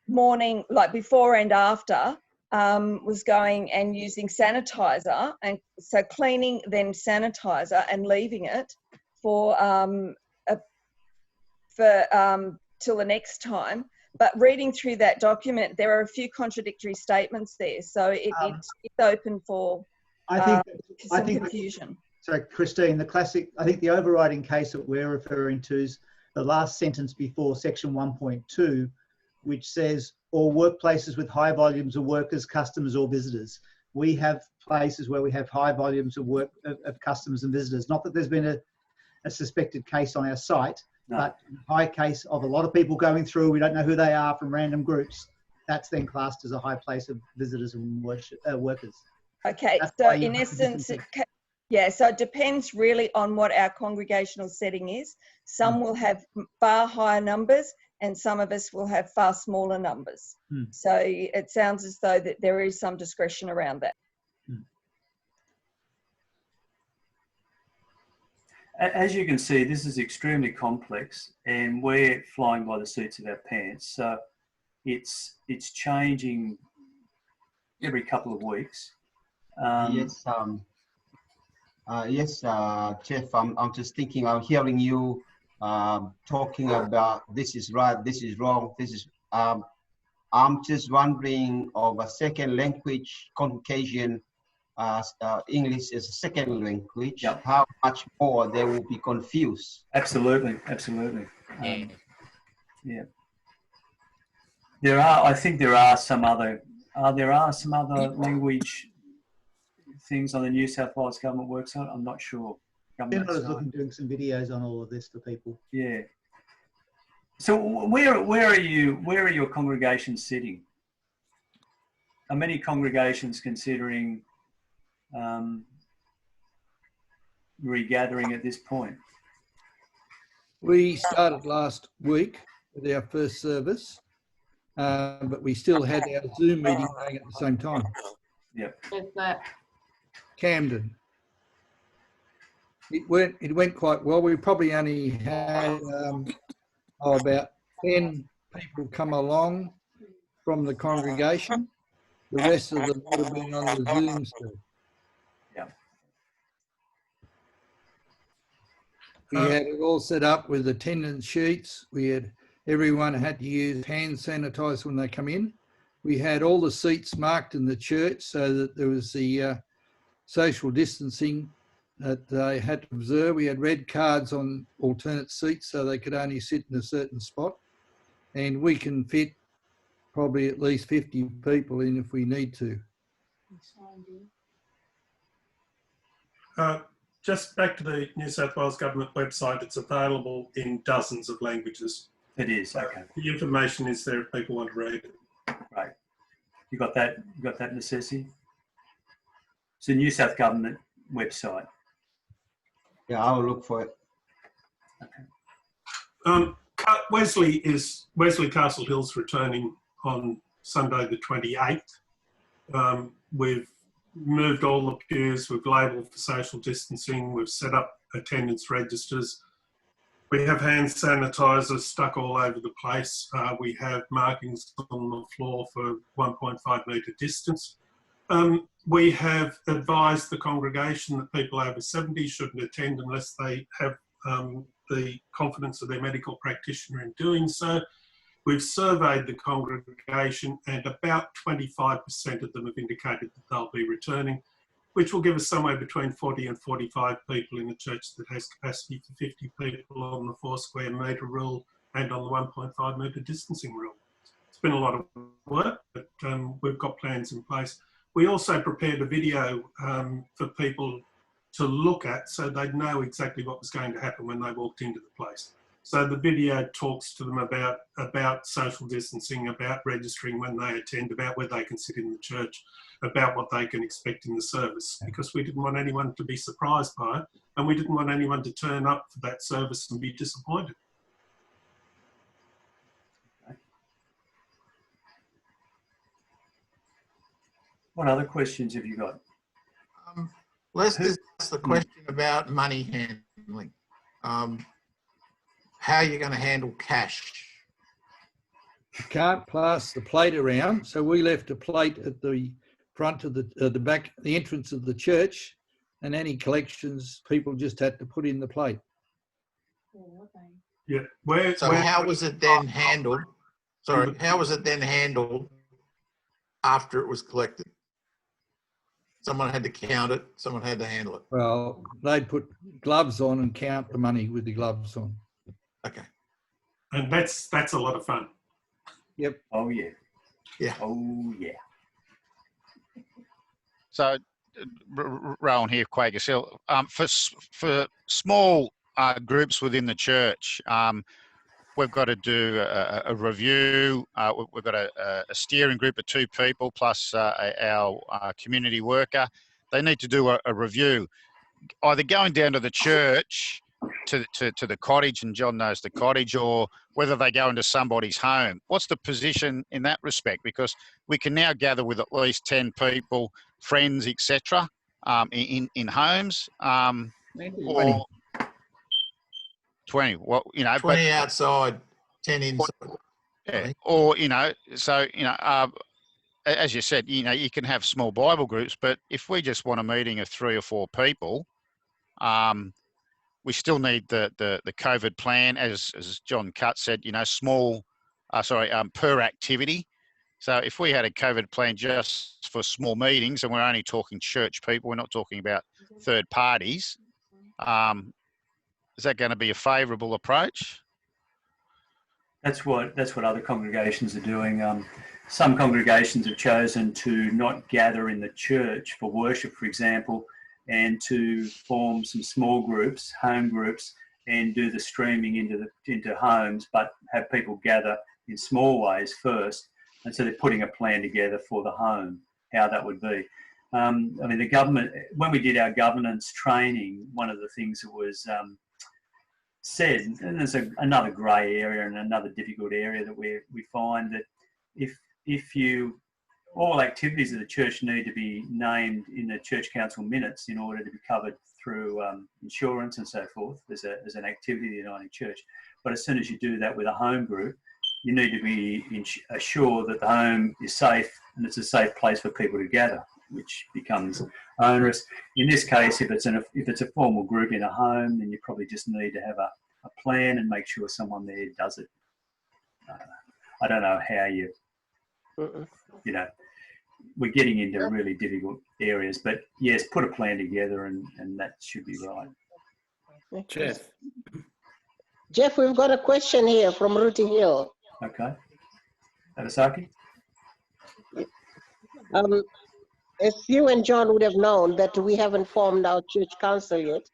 morning, like before and after, was going and using sanitizer, and so cleaning then sanitizer and leaving it for till the next time. But reading through that document, there are a few contradictory statements there, so it's open for confusion. Sorry, Christine, I think the overriding case that we're referring to is the last sentence before section 1.2, which says all workplaces with high volumes of workers, customers or visitors. We have places where we have high volumes of customers and visitors. Not that there's been a suspected case on our site, no. But high case of a lot of people going through, we don't know who they are, from random groups. That's then classed as a high place of visitors and workers. Okay, so in essence, Yeah, so it depends really on what our congregational setting is. Some will have far higher numbers and some of us will have far smaller numbers. So it sounds as though that there is some discretion around that. As you can see, this is extremely complex and we're flying by the seats of our pants. So it's changing every couple of weeks. Yes, Jeff, I'm just thinking, I'm hearing you talking about this is right, this is wrong, this is, I'm just wondering of a second language Caucasian, English is a second language, how much more they will be confused. Absolutely, absolutely. Yeah. I think there are some other language things on the New South Wales government website. I'm not sure. Senator is looking doing some videos on all of this for people. Yeah. So where are your congregations sitting? Are many congregations considering regathering at this point? We started last week with our first service, but we still had our Zoom meeting going at the same time. Yep. Where's that? Camden. It went quite well. We probably only had about 10 people come along from the congregation. The rest of them would have been on the Zoom still. Yeah. We had it all set up with attendance sheets. Everyone had to use hand sanitizer when they come in. We had all the seats marked in the church so that there was the social distancing that they had to observe. We had red cards on alternate seats so they could only sit in a certain spot. And we can fit probably at least 50 people in if we need to. Just back to the New South Wales Government website, it's available in dozens of languages. It is, okay. The information is there if people want to read it. Right. You got that necessity? It's the New South Government website. Yeah, I'll look for it. Okay. Wesley Castle Hill's returning on Sunday the 28th. We've moved all the pews, we've labelled for social distancing, we've set up attendance registers. We have hand sanitizers stuck all over the place. We have markings on the floor for 1.5 metre distance. We have advised the congregation that people over 70 shouldn't attend unless they have the confidence of their medical practitioner in doing so. We've surveyed the congregation and about 25% of them have indicated that they'll be returning, which will give us somewhere between 40 and 45 people in a church that has capacity for 50 people on the 4 square metre rule and on the 1.5 metre distancing rule. It's been a lot of work, but we've got plans in place. We also prepared a video for people to look at so they'd know exactly what was going to happen when they walked into the place. So the video talks to them about social distancing, about registering when they attend, about where they can sit in the church, about what they can expect in the service, because we didn't want anyone to be surprised by it and we didn't want anyone to turn up for that service and be disappointed. What other questions have you got? Let's discuss the question about money handling. How are you going to handle cash? You can't pass the plate around, so we left a plate at the front of the back, the entrance of the church, and any collections people just had to put in the plate. Yeah. How was it then handled? Sorry, how was it then handled after it was collected? Someone had to count it, someone had to handle it. Well, they'd put gloves on and count the money with the gloves on. Okay. And that's a lot of fun. Yep. Oh yeah. Yeah. Oh yeah. So, Rowan here, Quaker Hill. For small groups within the church, we've got to do a review. We've got a steering group of 2 people plus our community worker. They need to do a review. either going down to the church to the cottage, and John knows the cottage, or whether they go into somebody's home. What's the position in that respect? Because we can now gather with at least 10 people, friends, etc., in homes, or 20. Well, 20 outside, 10 inside. Yeah, or so as you said, you can have small Bible groups, but if we just want a meeting of 3 or 4 people, we still need the COVID plan, as John Cutt said, small, per activity. So if we had a COVID plan just for small meetings, and we're only talking church people, we're not talking about third parties, is that going to be a favourable approach? That's what other congregations are doing. Some congregations have chosen to not gather in the church for worship, for example, and to form some small groups, home groups, and do the streaming into homes, but have people gather in small ways first. And so they're putting a plan together for the home, how that would be. The government, when we did our governance training, one of the things that was said, and there's another grey area and another difficult area that we find that if all activities of the church need to be named in the church council minutes in order to be covered through insurance and so forth as an activity of the Uniting Church. But as soon as you do that with a home group, you need to be assured that the home is safe and it's a safe place for people to gather, which becomes onerous. In this case, if it's a formal group in a home, then you probably just need to have a plan and make sure someone there does it. I don't know how we're getting into really difficult areas, but yes, put a plan together and that should be right. Jeff, we've got a question here from Rooty Hill. Okay. Adesaki? As you and John would have known that we haven't formed our church council yet.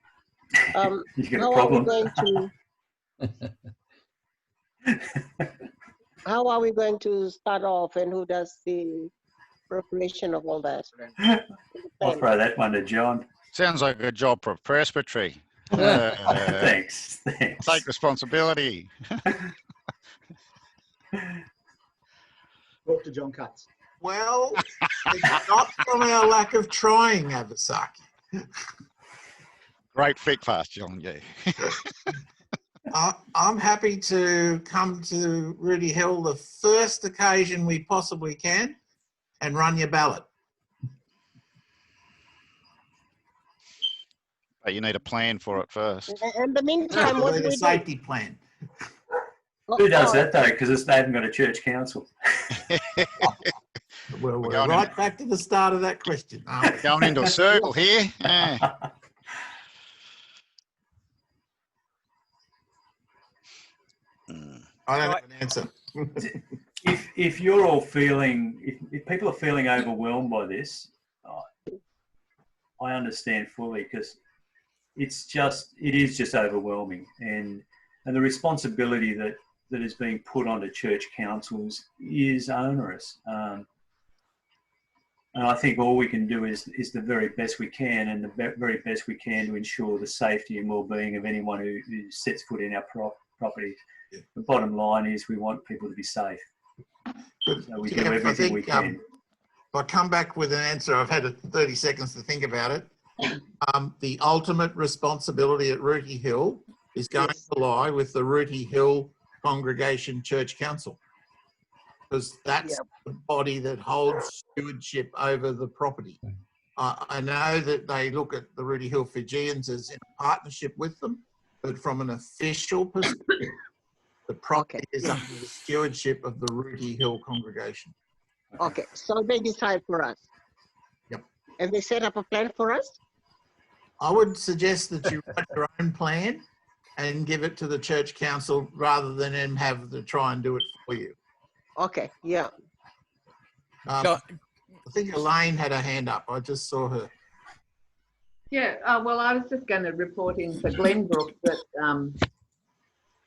How are we going to start off, and who does the preparation of all that? I'll throw that one to John. Sounds like a job for presbytery. Thanks. Take responsibility. Talk to John Cutts. Well, it's not from our lack of trying, Avasaki. Great fit fast, John. Yeah. I'm happy to come to Rooty Hill the first occasion we possibly can and run your ballot. But you need a plan for it first. In the meantime, what do we do? Safety plan. Who does that though? Because they haven't got a church council. Well, we're right back to the start of that question. Going into a circle here. Yeah. I don't have an answer. If you're all feeling, if people are feeling overwhelmed by this, I understand fully, because it is just overwhelming, and the responsibility that is being put onto church councils is onerous. And I think all we can do is the very best we can, and the very best we can to ensure the safety and well-being of anyone who sets foot in our property. Yeah. The bottom line is we want people to be safe. Good. So we do everything we can. If I come back with an answer, I've had 30 seconds to think about it. The ultimate responsibility at Rooty Hill is going to lie with the Rooty Hill Congregation Church Council, because that's the body that holds stewardship over the property. I know that they look at the Rooty Hill Fijians as in a partnership with them, but from an official perspective, the property is under the stewardship of the Rooty Hill Congregation. Okay, so they decide for us. Yep. And they set up a plan for us? I would suggest that you write your own plan and give it to the church council rather than them have to try and do it for you. Okay, yeah. I think Elaine had her hand up. I just saw her. Yeah, well, I was just going to report in for Glenbrook that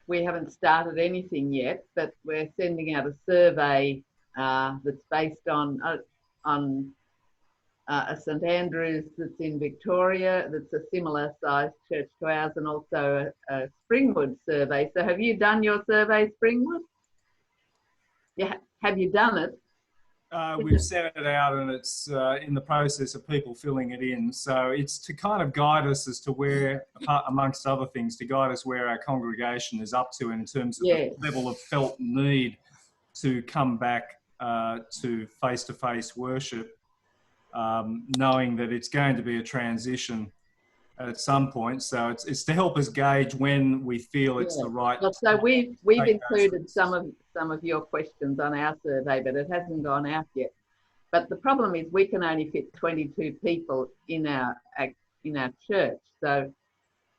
we haven't started anything yet, but we're sending out a survey that's based on a St Andrew's that's in Victoria, that's a similar sized church to ours, and also a Springwood survey. So have you done your survey, Springwood? Yeah, have you done it? We've sent it out, and it's in the process of people filling it in. So it's to kind of guide us as to where, amongst other things, to guide us where our congregation is up to in terms of the level of felt need to come back to face-to-face worship, knowing that it's going to be a transition at some point. So it's to help us gauge when we feel it's the right. Well, so we've included some of your questions on our survey, but it hasn't gone out yet. But the problem is we can only fit 22 people in our church. So,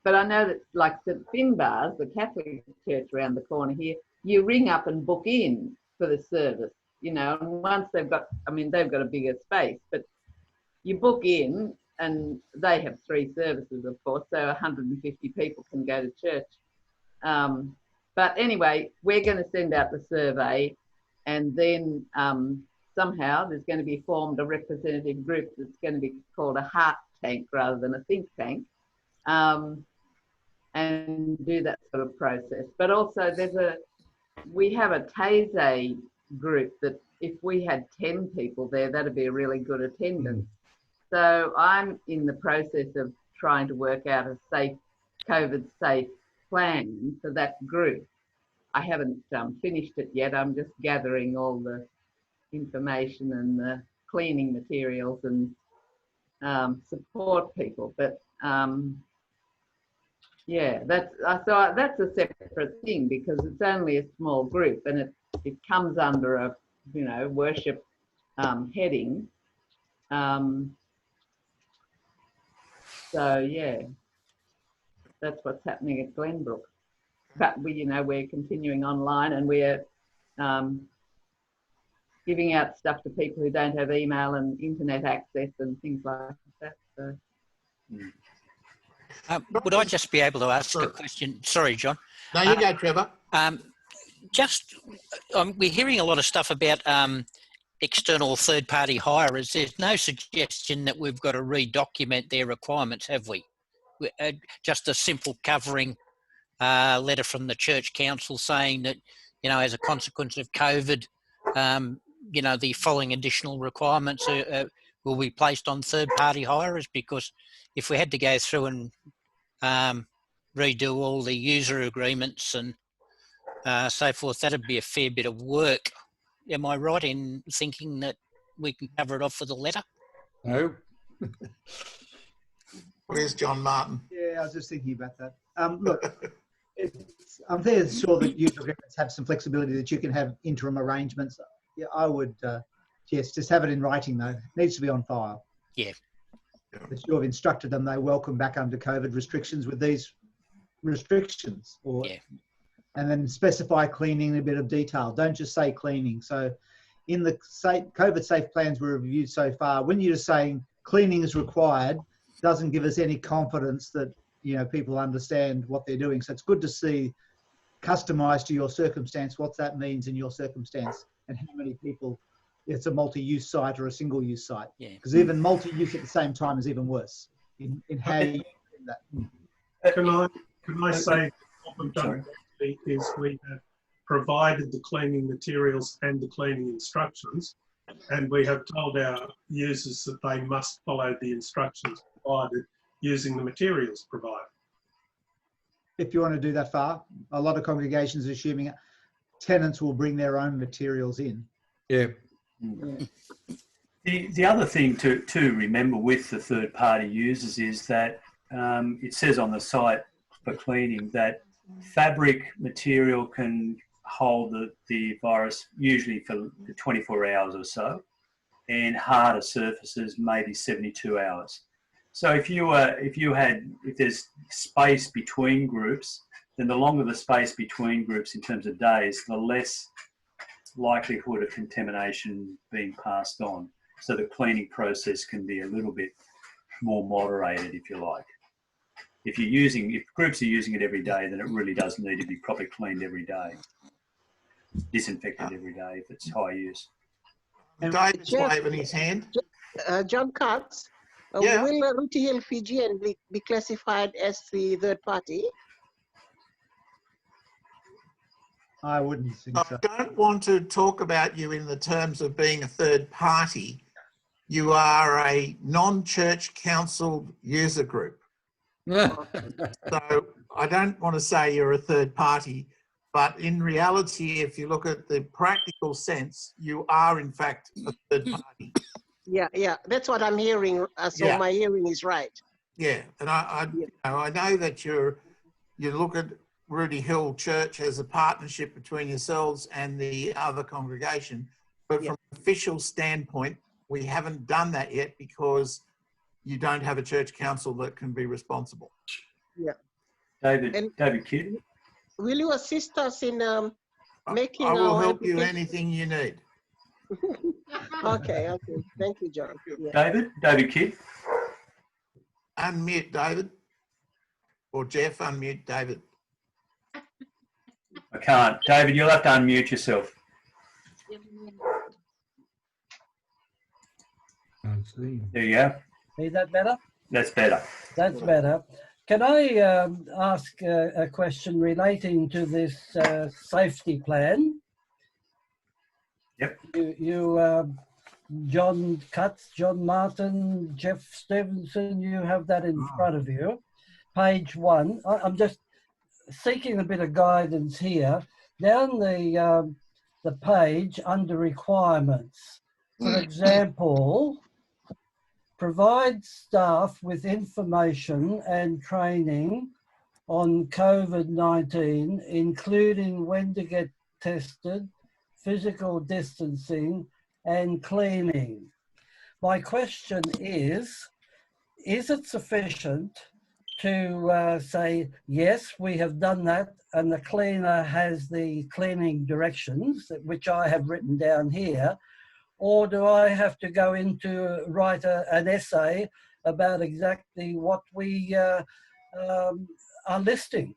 but I know that like St Finbarr's, the Catholic church around the corner here, you ring up and book in for the service, you know, and once they've got, I mean, they've got a bigger space, but you book in, and they have 3 services, of course, so 150 people can go to church. But anyway, we're going to send out the survey, and then somehow there's going to be formed a representative group that's going to be called a heart tank rather than a think tank, and do that sort of process. But also we have a Taizé group that if we had 10 people there, that'd be a really good attendance. So I'm in the process of trying to work out a COVID-safe plan for that group. I haven't finished it yet. I'm just gathering all the information and the cleaning materials and support people. But yeah, that's a separate thing because it's only a small group and it comes under a worship heading. So yeah, that's what's happening at Glenbrook. But we're continuing online, and we're giving out stuff to people who don't have email and internet access and things like that. So. Would I just be able to ask a question? Sorry, John. No, you go, Trevor. We're hearing a lot of stuff about external third-party hirers. There's no suggestion that we've got to redocument their requirements, have we? Just a simple covering letter from the Church Council saying that, as a consequence of COVID, the following additional requirements will be placed on third-party hirers, because if we had to go through and redo all the user agreements and so forth, that'd be a fair bit of work. Am I right in thinking that we can cover it off with a letter? No. Where's John Martin? Yeah, I was just thinking about that. Look, I'm fairly sure that user agreements have some flexibility that you can have interim arrangements. Yeah, I would, yes, just have it in writing though. It needs to be on file. Yeah. That you have instructed them they welcome back under COVID restrictions with these restrictions, and then specify cleaning in a bit of detail. Don't just say cleaning. So in the COVID safe plans we reviewed so far, when you're just saying cleaning is required, doesn't give us any confidence that people understand what they're doing. So it's good to see customized to your circumstance what that means in your circumstance and how many people. It's a multi-use site or a single-use site. Because even multi-use at the same time is even worse in how you do that. Can I say what we've done is we have provided the cleaning materials and the cleaning instructions, and we have told our users that they must follow the instructions provided using the materials provided. If you want to do that far, a lot of congregations are assuming tenants will bring their own materials in. Yeah. The other thing to remember with the third-party users is that it says on the site for cleaning that fabric material can hold the virus usually for 24 hours or so, and harder surfaces maybe 72 hours. So if there's space between groups, then the longer the space between groups in terms of days, the less likelihood of contamination being passed on. So the cleaning process can be a little bit more moderated, if you like. If groups are using it every day, then it really does need to be properly cleaned every day, disinfected every day if it's high use. David's waving his hand. John Katz, Yeah. will Rooty Hill Fijian be classified as the third party? I wouldn't think so. I don't want to talk about you in the terms of being a third party. You are a non-church council user group. So I don't want to say you're a third party, but in reality, if you look at the practical sense, you are in fact a third party. Yeah, that's what I'm hearing. So Yeah. my hearing is right. Yeah, and I know that you look at Rooty Hill Church as a partnership between yourselves and the other congregation, but from an official standpoint, we haven't done that yet because you don't have a church council that can be responsible. Yeah. David Kidd. Will you assist us in making I will our help you application? anything you need. Okay. Thank you, John. Yeah. David Kidd. Unmute David. Or Jeff, unmute David. I can't. David, you'll have to unmute yourself. There you go. Is that better? That's better. That's better. Can I ask a question relating to this safety plan? Yep. You John Cutts, John Martin, Jeff Stevenson, you have that in front of you. Page 1. I'm just seeking a bit of guidance here. Down the page under requirements, for example, provide staff with information and training on COVID-19, including when to get tested, physical distancing, and cleaning. My question is it sufficient to say, yes, we have done that, and the cleaner has the cleaning directions, which I have written down here, or do I have to go into write an essay about exactly what we are listing?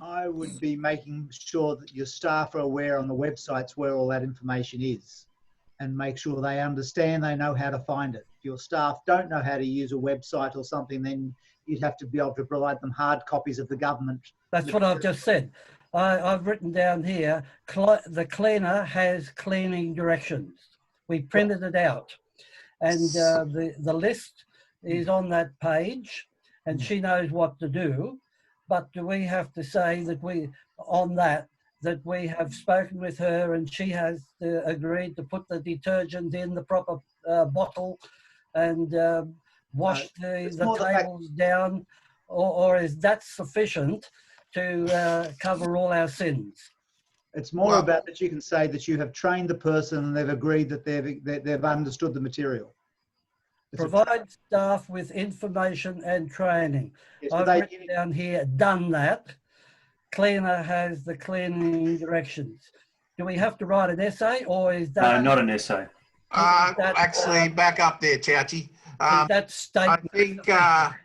I would be making sure that your staff are aware on the websites where all that information is, and make sure they understand, they know how to find it. If your staff don't know how to use a website or something, then you'd have to be able to provide them hard copies of the government. That's what I've just said. I've written down here, the cleaner has cleaning directions. We printed it out, and the list is on that page, and she knows what to do. But do we have to say that we have spoken with her and she has agreed to put the detergent in the proper bottle and wash the tables down, or is that sufficient to cover all our sins? It's more about that you can say that you have trained the person and they've agreed that they've understood the material. Provide staff with information and training. Yes, I've written down here, done that. Cleaner has the cleaning directions. Do we have to write an essay, or is that... No, not an essay. Actually, back up there, Chouchy. That statement... I think I'd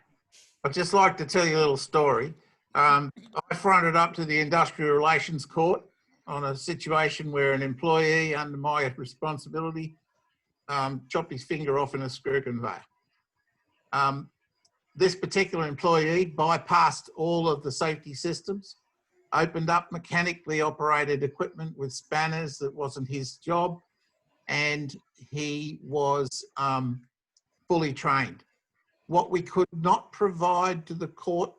just like to tell you a little story. I fronted up to the Industrial Relations Court on a situation where an employee under my responsibility chopped his finger off in a screw conveyor. This particular employee bypassed all of the safety systems, opened up mechanically operated equipment with spanners that wasn't his job, and he was fully trained. What we could not provide to the court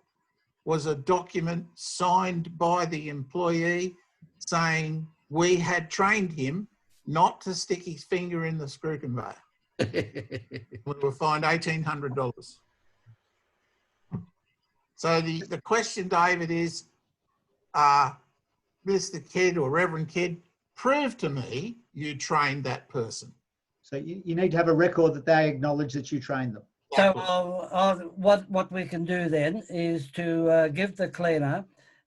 was a document signed by the employee saying we had trained him not to stick his finger in the screw conveyor. We were fined $1,800. So the question, David, is, Mr. Kidd or Reverend Kidd, prove to me you trained that person. So you need to have a record that they acknowledge that you trained them. So what we can do then is to give the cleaner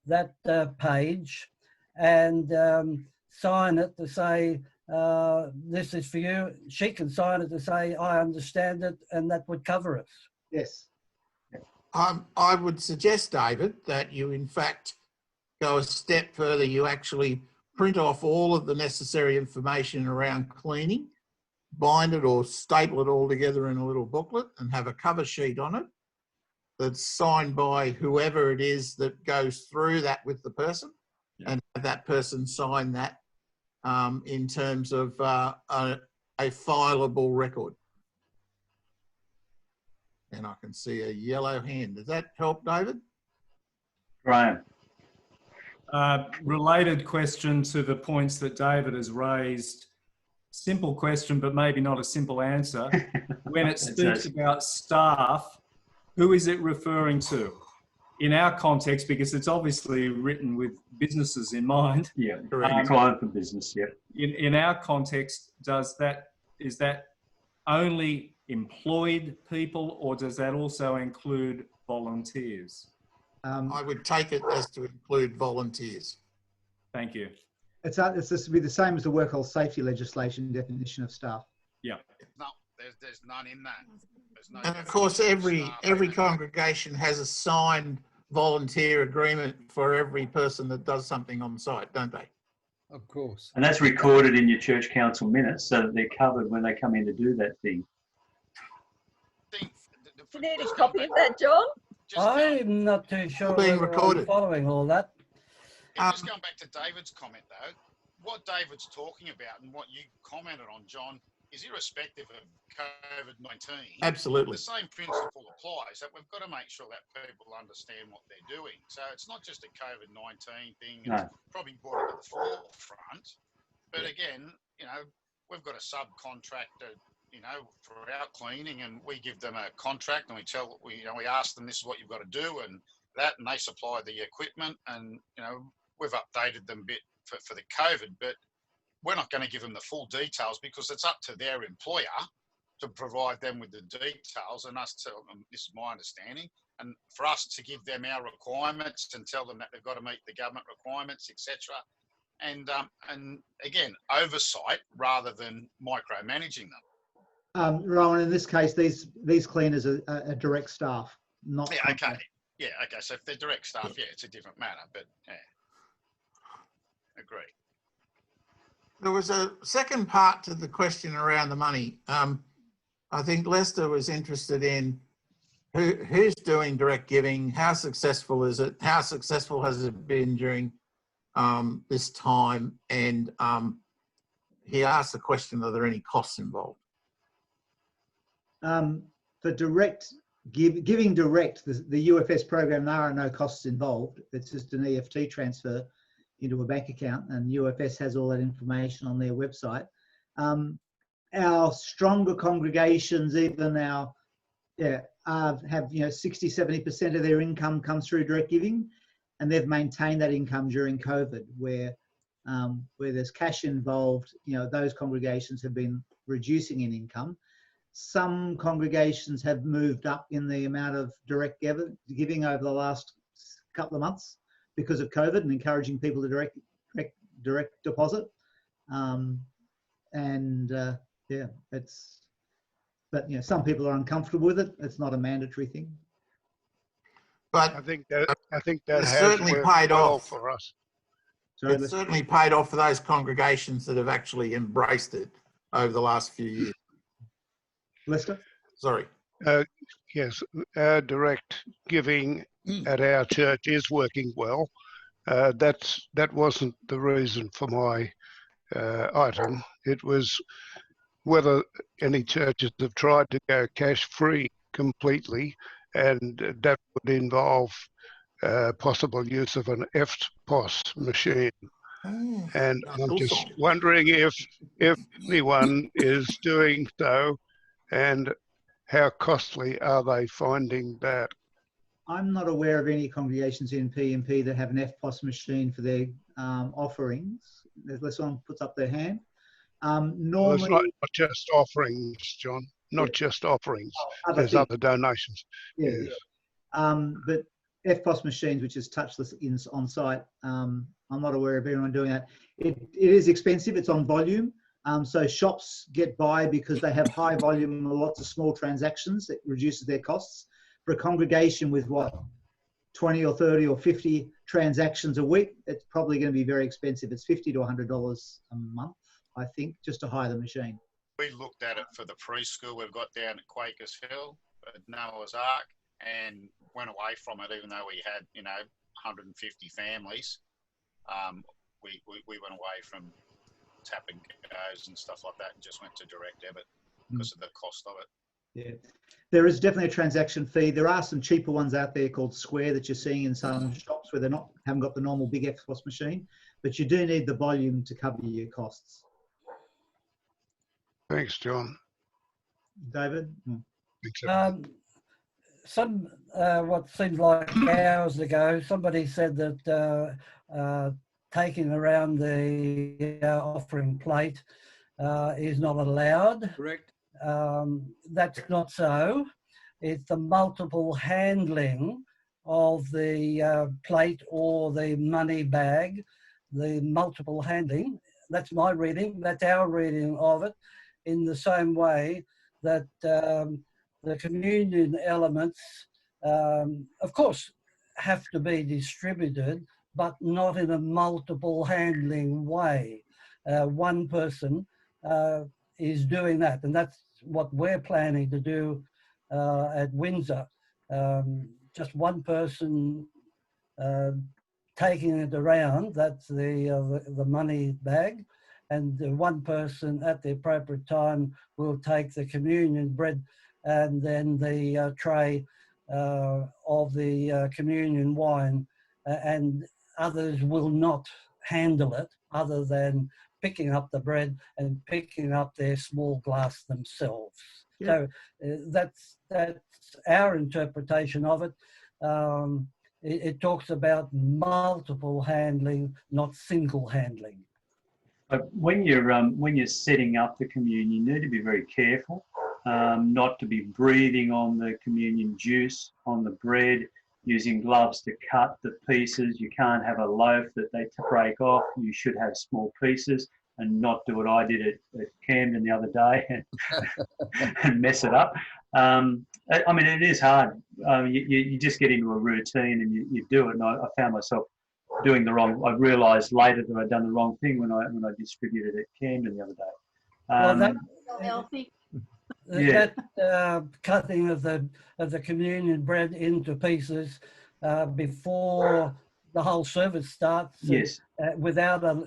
that page and sign it to say, this is for you. She can sign it to say, I understand it, and that would cover us. Yes. I would suggest, David, that you in fact go a step further. You actually print off all of the necessary information around cleaning, bind it or staple it all together in a little booklet and have a cover sheet on it that's signed by whoever it is that goes through that with the person, and have that person sign that in terms of a fileable record. And I can see a yellow hand. Does that help, David? Graham. Related question to the points that David has raised. Simple question, but maybe not a simple answer. When it speaks about staff, who is it referring to? In our context, because it's obviously written with businesses in mind. Yeah, client for business, yeah. In our context, is that only employed people, or does that also include volunteers? I would take it as to include volunteers. Thank you. It's this would be the same as the work health safety legislation definition of staff. Yeah. No, there's none in that. No, and of course, every congregation has a signed volunteer agreement for every person that does something on site, don't they? Of course. And that's recorded in your church council minutes so that they're covered when they come in to do that thing. You need a copy of that, John? I'm not too sure being whether recorded. I'm following all that. Just going back to David's comment, though, what David's talking about and what you commented on, John, is irrespective of COVID-19. Absolutely. The same principle applies, that we've got to make sure that people understand what they're doing. So it's not just a COVID-19 thing. It's probably brought it to the forefront. But again, you know, we've got a subcontractor, you know, for our cleaning, and we give them a contract and we ask them this is what you've got to do and that, and they supply the equipment, and, you know, we've updated them a bit for the COVID, but we're not going to give them the full details because it's up to their employer to provide them with the details and us tell them, this is my understanding, and for us to give them our requirements and tell them that they've got to meet the government requirements, etc. And again, oversight rather than micromanaging them. Rowan, in this case, these cleaners are direct staff, not. Yeah, okay. Yeah, okay. So if they're direct staff, yeah, it's a different matter, but yeah. Agree. There was a second part to the question around the money. I think Lester was interested in who's doing direct giving, how successful is it, how successful has it been during this time, and he asked the question, are there any costs involved? For direct giving direct, the UFS program, there are no costs involved. It's just an EFT transfer into a bank account, and UFS has all that information on their website. Our stronger congregations, even have 60-70% of their income comes through direct giving, and they've maintained that income during COVID, where there's cash involved. You know, those congregations have been reducing in income. Some congregations have moved up in the amount of direct giving over the last couple of months because of COVID and encouraging people to direct deposit. But you know, some people are uncomfortable with it. It's not a mandatory thing. But I think that has certainly paid well off for us. It's certainly paid off for those congregations that have actually embraced it over the last few years. Lester? Sorry. Yes, our direct giving at our church is working well. That wasn't the reason for my item. It was whether any churches have tried to go cash-free completely, and that would involve possible use of an EFTPOS machine. And I'm just wondering if anyone is doing so, and how costly are they finding that? I'm not aware of any congregations in PNP that have an EFTPOS machine for their offerings. Unless someone puts up their hand. Well, it's not just offerings, John. Not just offerings. There's other donations. Yeah. But EFTPOS machines, which is touchless on site, I'm not aware of anyone doing that. It is expensive. It's on volume. So shops get by because they have high volume and lots of small transactions. It reduces their costs. For a congregation with 20 or 30 or 50 transactions a week, it's probably going to be very expensive. It's $50 to $100 a month, I think, just to hire the machine. We looked at it for the preschool we've got down at Quakers Hill at Noah's Ark and went away from it, even though we had, 150 families. We went away from tap and goes and stuff like that and just went to direct debit because of the cost of it. Yeah, there is definitely a transaction fee. There are some cheaper ones out there called Square that you're seeing in some shops where haven't got the normal big EFTPOS machine, but you do need the volume to cover your costs. Thanks, John. David? What seemed like hours ago, somebody said that taking around the offering plate is not allowed. Correct. That's not so. It's the multiple handling of the plate or the money bag, the multiple handling. That's my reading. That's our reading of it, in the same way that the communion elements, of course, have to be distributed, but not in a multiple handling way. One person is doing that, and that's what we're planning to do at Windsor. Just one person taking it around, that's the money bag, and the one person at the appropriate time will take the communion bread and then the tray of the communion wine, and others will not handle it other than picking up the bread and picking up their small glass themselves. Yeah. So that's our interpretation of it. It talks about multiple handling, not single handling. When you're setting up the communion, you need to be very careful not to be breathing on the communion juice, on the bread, using gloves to cut the pieces. You can't have a loaf that they break off. You should have small pieces and not do what I did at Camden the other day and mess it up. I mean, it is hard. You just get into a routine and you do it. And I found myself doing the wrong. I realised later that I'd done the wrong thing when I distributed at Camden the other day. Well, that, healthy. That cutting of the communion bread into pieces before the whole service starts. Yes. Without a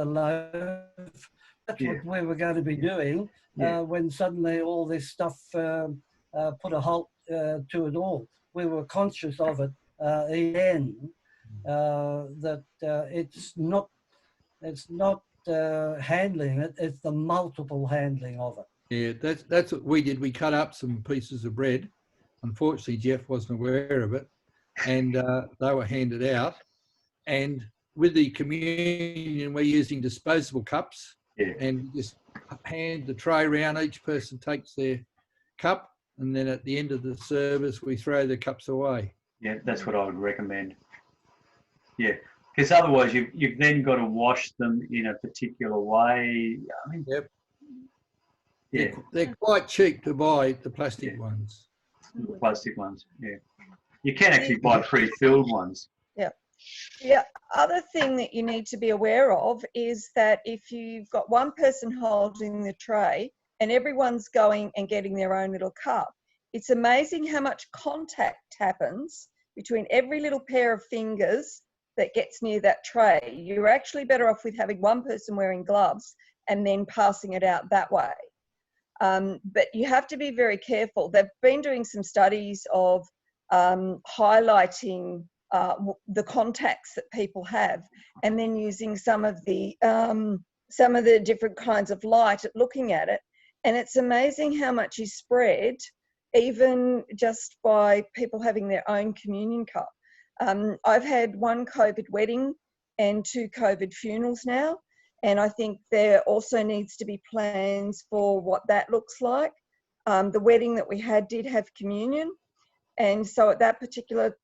loaf. That's what we were going to be doing when suddenly all this stuff put a halt to it all. We were conscious of it again, that it's not handling it, it's the multiple handling of it. Yeah, that's what we did. We cut up some pieces of bread. Unfortunately, Jeff wasn't aware of it, and they were handed out. And with the communion, we're using disposable cups, and just hand the tray around. Each person takes their cup, and then at the end of the service, we throw the cups away. Yeah, that's what I would recommend. Yeah, because otherwise you've then got to wash them in a particular way. I mean, yeah, they're quite cheap to buy, the plastic ones. The plastic ones, yeah. You can actually buy pre-filled ones. Yeah. The other thing that you need to be aware of is that if you've got one person holding the tray and everyone's going and getting their own little cup, it's amazing how much contact happens between every little pair of fingers that gets near that tray. You're actually better off with having one person wearing gloves and then passing it out that way. But you have to be very careful. They've been doing some studies of highlighting the contacts that people have, and then using some of the different kinds of light at looking at it. And it's amazing how much is spread, even just by people having their own communion cup. I've had one COVID wedding and 2 COVID funerals now. And I think there also needs to be plans for what that looks like. The wedding that we had did have communion. And so at that particular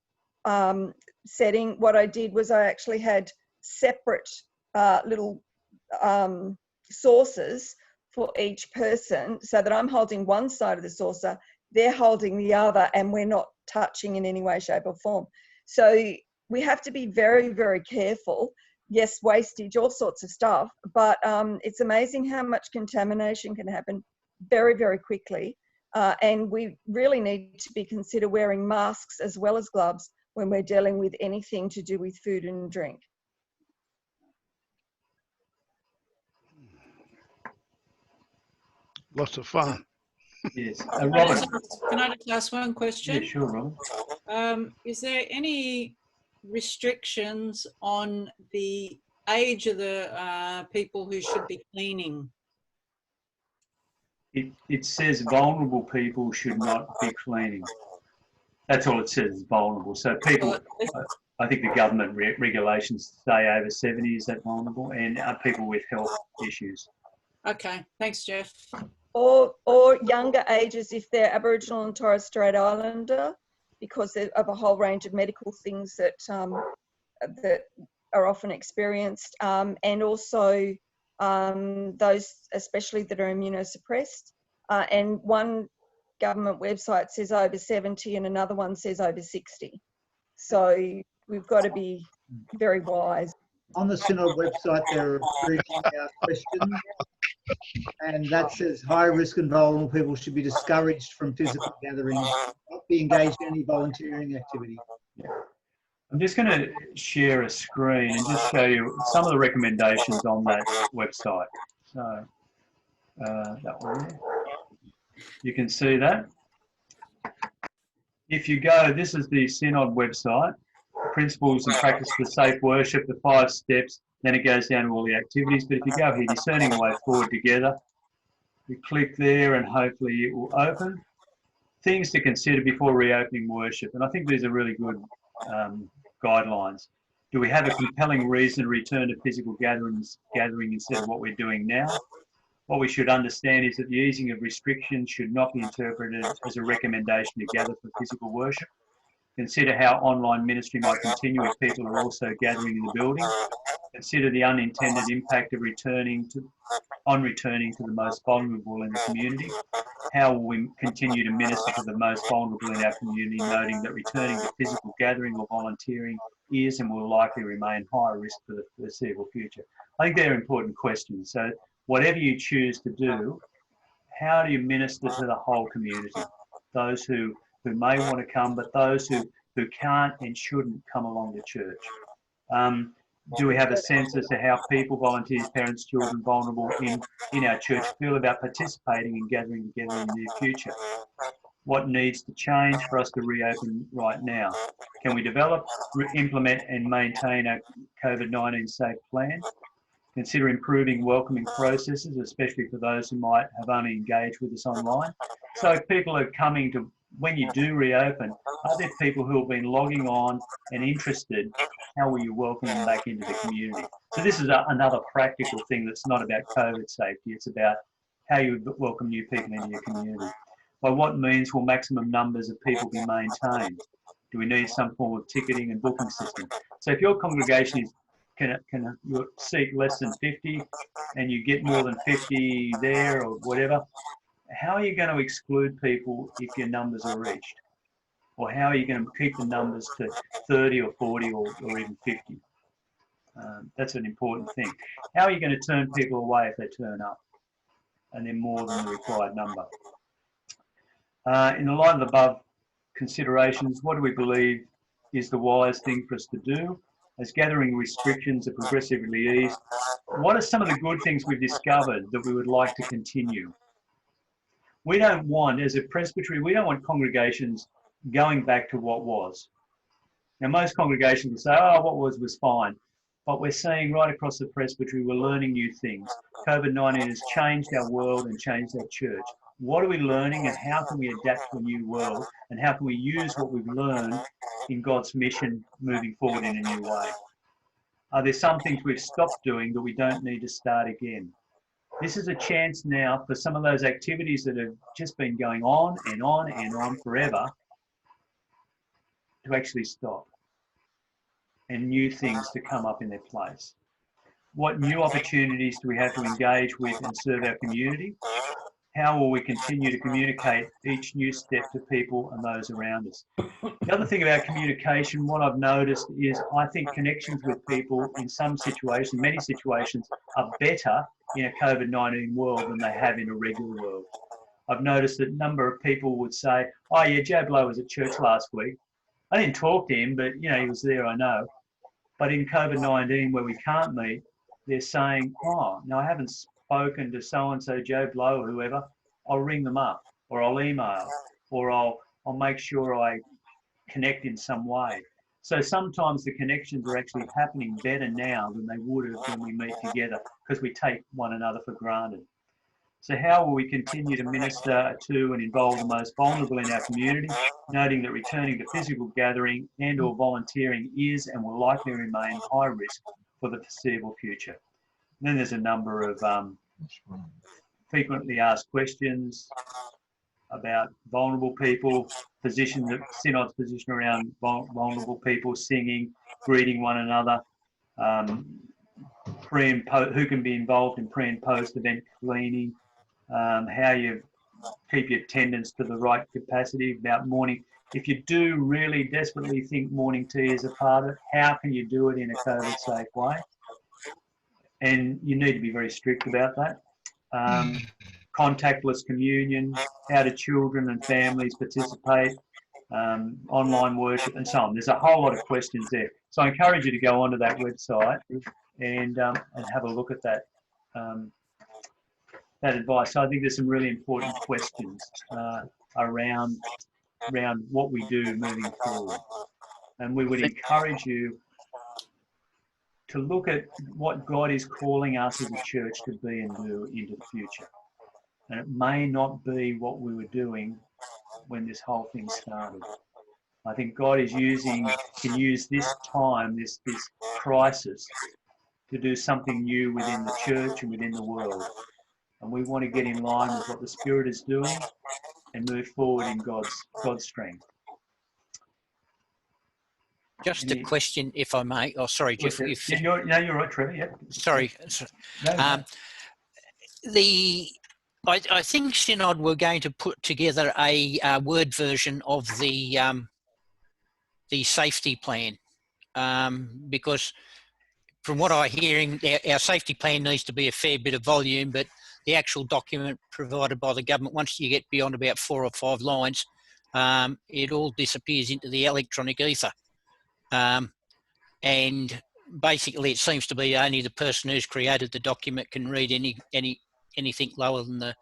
setting, what I did was I actually had separate little saucers for each person, so that I'm holding one side of the saucer, they're holding the other, and we're not touching in any way, shape or form. So we have to be very, very careful. Yes, wastage, all sorts of stuff, but it's amazing how much contamination can happen very, very quickly. And we really need to be consider wearing masks as well as gloves when we're dealing with anything to do with food and drink. Lots of fun. Yes. Can I just ask one question? Yeah, sure, Robert. Is there any restrictions on the age of the people who should be cleaning? It says vulnerable people should not be cleaning. That's all it says, vulnerable. So people, I think the government regulations say over 70 is that vulnerable, and people with health issues. Okay, thanks, Jeff. Or younger ages if they're Aboriginal and Torres Strait Islander, because of a whole range of medical things that that are often experienced, and also those especially that are immunosuppressed. And one government website says over 70 and another one says over 60. So we've got to be very wise. On the Synod website, there are 3 questions, and that says high risk and vulnerable people should be discouraged from physical gatherings, not be engaged in any volunteering activity. Yeah. I'm just going to share a screen and just show you some of the recommendations on that website. So that one there. You can see that. If you go, this is the Synod website, principles and practice for safe worship, the 5 steps, then it goes down to all the activities. But if you go here, discerning a way forward together, you click there and hopefully it will open. Things to consider before reopening worship. And I think these are really good guidelines. Do we have a compelling reason to return to physical gathering instead of what we're doing now? What we should understand is that the easing of restrictions should not be interpreted as a recommendation to gather for physical worship. Consider how online ministry might continue if people are also gathering in the building. Consider the unintended impact of returning to the most vulnerable in the community. How will we continue to minister to the most vulnerable in our community, noting that returning to physical gathering or volunteering is and will likely remain high risk for the foreseeable future? I think they're important questions. So whatever you choose to do, how do you minister to the whole community? Those who may want to come, but those who can't and shouldn't come along to church. Do we have a sense as to how people, volunteers, parents, children, vulnerable in our church feel about participating and gathering together in the near future? What needs to change for us to reopen right now? Can we develop, implement and maintain a COVID-19 safe plan? Consider improving welcoming processes, especially for those who might have only engaged with us online. So if people are coming to, when you do reopen, are there people who have been logging on and interested? How will you welcome them back into the community? So this is another practical thing that's not about COVID safety. It's about how you welcome new people into your community. By what means will maximum numbers of people be maintained? Do we need some form of ticketing and booking system? So if your congregation is can you seat less than 50 and you get more than 50 there or whatever, how are you going to exclude people if your numbers are reached? Or how are you going to keep the numbers to 30 or 40 or even 50? That's an important thing. How are you going to turn people away if they turn up and they're more than the required number? In the light of the above considerations, what do we believe is the wise thing for us to do? As gathering restrictions are progressively eased, what are some of the good things we've discovered that we would like to continue? We don't want, as a presbytery, we don't want congregations going back to what was. Now, most congregations will say, oh, what was fine. But we're seeing right across the presbytery, we're learning new things. COVID-19 has changed our world and changed our church. What are we learning and how can we adapt to a new world? And how can we use what we've learned in God's mission moving forward in a new way? Are there some things we've stopped doing that we don't need to start again? This is a chance now for some of those activities that have just been going on and on and on forever to actually stop and new things to come up in their place. What new opportunities do we have to engage with and serve our community? how will we continue to communicate each new step to people and those around us? The other thing about communication, what I've noticed is I think connections with people in some situations, many situations, are better in a COVID-19 world than they have in a regular world. I've noticed that a number of people would say, oh yeah, Joe Blow was at church last week. I didn't talk to him, but you know, he was there, I know. But in COVID-19, where we can't meet, they're saying, oh, no, I haven't spoken to so-and-so, Joe Blow or whoever. I'll ring them up, or I'll email, or I'll make sure I connect in some way. So sometimes the connections are actually happening better now than they would have when we meet together, because we take one another for granted. So how will we continue to minister to and involve the most vulnerable in our community, noting that returning to physical gathering and or volunteering is and will likely remain high risk for the foreseeable future? And then there's a number of frequently asked questions about vulnerable people, Synod's position around vulnerable people, singing, greeting one another, pre and post, who can be involved in pre and post event cleaning, how you keep your attendance to the right capacity about morning. If you do really desperately think morning tea is a part of it, how can you do it in a COVID safe way? And you need to be very strict about that. Contactless communion, how do children and families participate, online worship and so on. There's a whole lot of questions there. So I encourage you to go onto that website and have a look at that. That advice. So I think there's some really important questions around what we do moving forward. And we would encourage you to look at what God is calling us as a church to be and do into the future. And it may not be what we were doing when this whole thing started. I think God is can use this time, this crisis, to do something new within the church and within the world. And we want to get in line with what the Spirit is doing and move forward in God's strength. Just a question, if I may. Oh, sorry, Jeff. You're right, Trevor. Yeah. Sorry. I think Synod were going to put together a Word version of the safety plan, because from what I'm hearing, our safety plan needs to be a fair bit of volume, but the actual document provided by the government, once you get beyond about 4 or 5 lines, it all disappears into the electronic ether. And basically, it seems to be only the person who's created the document can read anything lower than the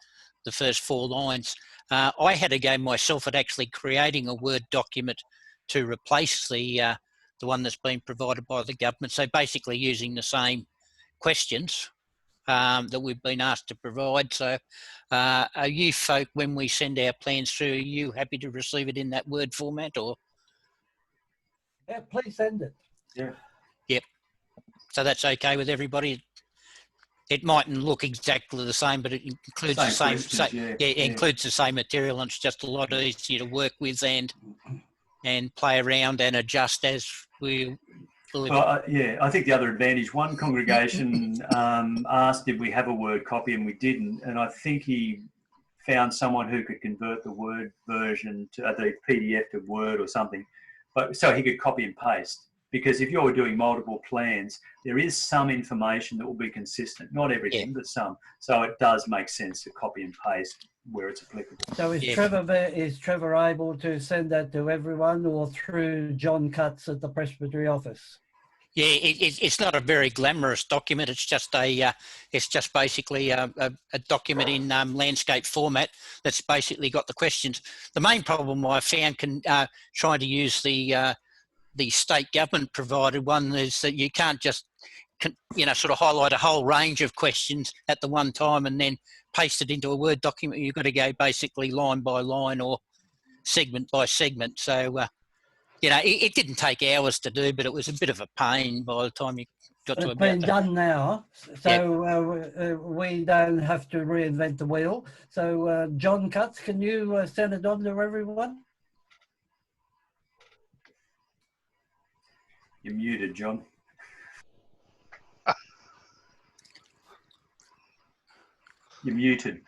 first 4 lines. I had a go myself at actually creating a Word document to replace the one that's been provided by the government. So basically using the same questions that we've been asked to provide. So are you folk, when we send our plans through, are you happy to receive it in that Word format, or? Yeah, please send it. Yeah. Yep. So that's okay with everybody? It mightn't look exactly the same, but it includes includes the same material, and it's just a lot easier to work with and play around and adjust as we deliver. Well, yeah, I think the other advantage, one congregation asked did we have a Word copy, and we didn't, and I think he found someone who could convert the Word version to the PDF to Word or something, but so he could copy and paste. Because if you're doing multiple plans, there is some information that will be consistent. Not everything, but some. So it does make sense to copy and paste where it's applicable. So is Trevor able to send that to everyone, or through John Cutts at the Presbytery office? Yeah, it's not a very glamorous document. It's just basically a document in landscape format that's basically got the questions. The main problem I found trying to use the state government provided one is that you can't just, sort of highlight a whole range of questions at the one time and then paste it into a Word document. You've got to go basically line by line or segment by segment. So, it didn't take hours to do, but it was a bit of a pain by the time you got to about It's been done now, so we don't have to reinvent the wheel. So, John Cutts, can you send it on to everyone? You're muted, John. You're muted.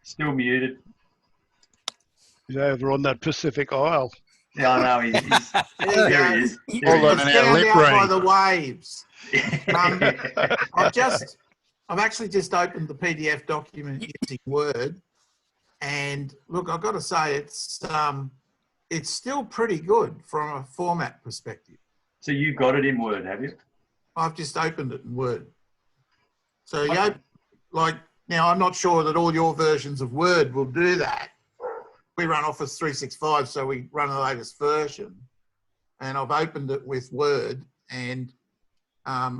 Still muted. He's over on that Pacific Isle. Yeah, I know. There he is. It's There he is. down out by the waves. I've actually just opened the PDF document using Word, and look, I've got to say it's still pretty good from a format perspective. So you got it in Word, have you? I've just opened it in Word. So like now, I'm not sure that all your versions of Word will do that. We run Office 365, so we run the latest version, and I've opened it with Word, and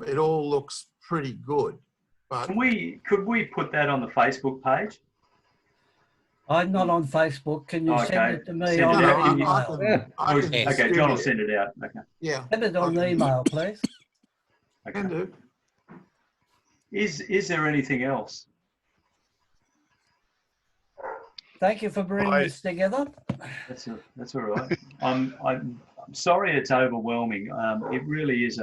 it all looks pretty good. But could we put that on the Facebook page? I'm not on Facebook. Can you send it to me on email? Okay, John will send it out. Okay. Yeah. Send it on email, please. Okay. Can do. Is there anything else? Thank you for bringing this together. That's all right. I'm sorry it's overwhelming. It really is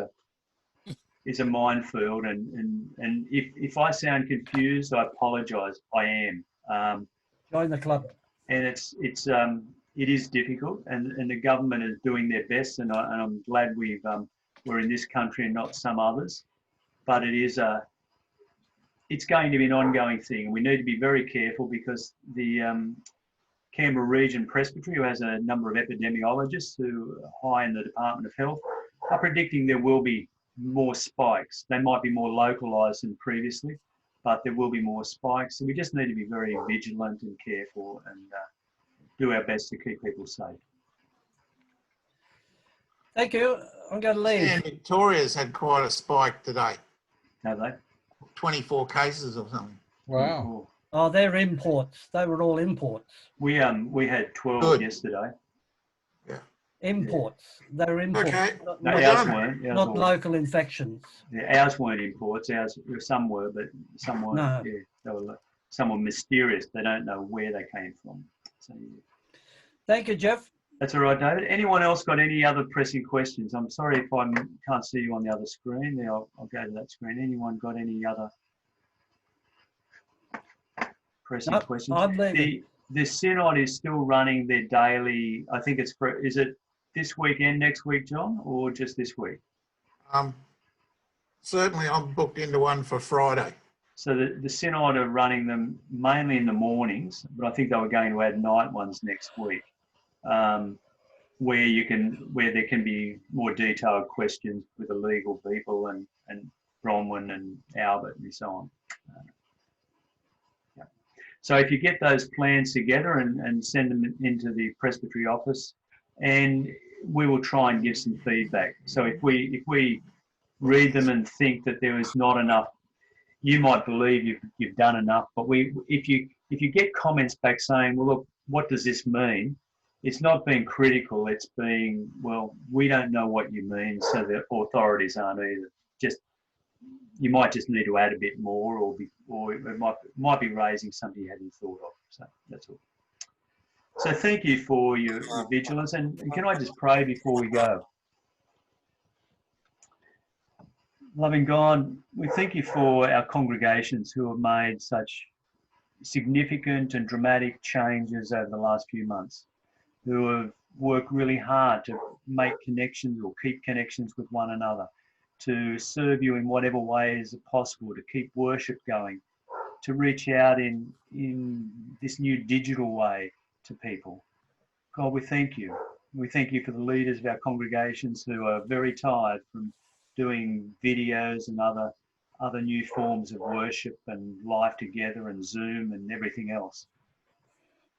a minefield, and if I sound confused, I apologise. I am. Join the club. And it is difficult, and the government is doing their best, and I'm glad we're in this country and not some others. But it's going to be an ongoing thing. We need to be very careful because the Canberra Region Presbytery, who has a number of epidemiologists who are high in the Department of Health, are predicting there will be more spikes. They might be more localised than previously, but there will be more spikes. So we just need to be very vigilant and careful and do our best to keep people safe. Thank you. I'm going to leave. And Victoria's had quite a spike today. Have they? 24 cases or something. Wow. Oh, they're imports. They were all imports. We had 12 yesterday. Yeah. Imports. They were imports. Okay. Ours weren't. Not local infections. Yeah, ours weren't imports. Some were, but some weren't. No. Yeah, some were mysterious. They don't know where they came from. So, yeah. Thank you, Jeff. That's all right, David. Anyone else got any other pressing questions? I'm sorry if I can't see you on the other screen. Now I'll go to that screen. Anyone got any other pressing questions? I'm leaving. The synod is still running their daily. I think is it this weekend, next week, John, or just this week? Certainly, I'm booked into one for Friday. So the synod are running them mainly in the mornings, but I think they were going to add night ones next week. Where there can be more detailed questions with the legal people and Bronwyn and Albert and so on. Yeah. So if you get those plans together and send them into the presbytery office, and we will try and give some feedback. So if we read them and think that there is not enough, you might believe you've done enough, but if you get comments back saying, well, look, what does this mean? It's not being critical, it's being, well, we don't know what you mean, so the authorities aren't either. You might just need to add a bit more, or it might be raising something you hadn't thought of. So that's all. So thank you for your vigilance, and can I just pray before we go? Loving God, we thank you for our congregations who have made such significant and dramatic changes over the last few months, who have worked really hard to make connections or keep connections with one another, to serve you in whatever ways are possible, to keep worship going, to reach out in this new digital way to people. God, we thank you. We thank you for the leaders of our congregations who are very tired from doing videos and other new forms of worship and life together and Zoom and everything else.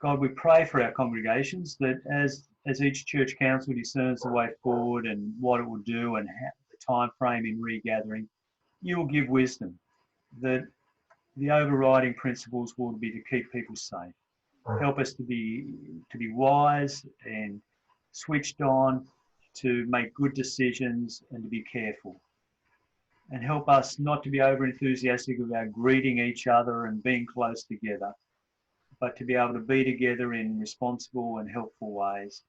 God, we pray for our congregations that as each church council discerns the way forward and what it will do and how, the time frame in regathering, you will give wisdom, that the overriding principles will be to keep people safe. Help us to be wise and switched on, to make good decisions and to be careful. And help us not to be over enthusiastic about greeting each other and being close together, but to be able to be together in responsible and helpful ways.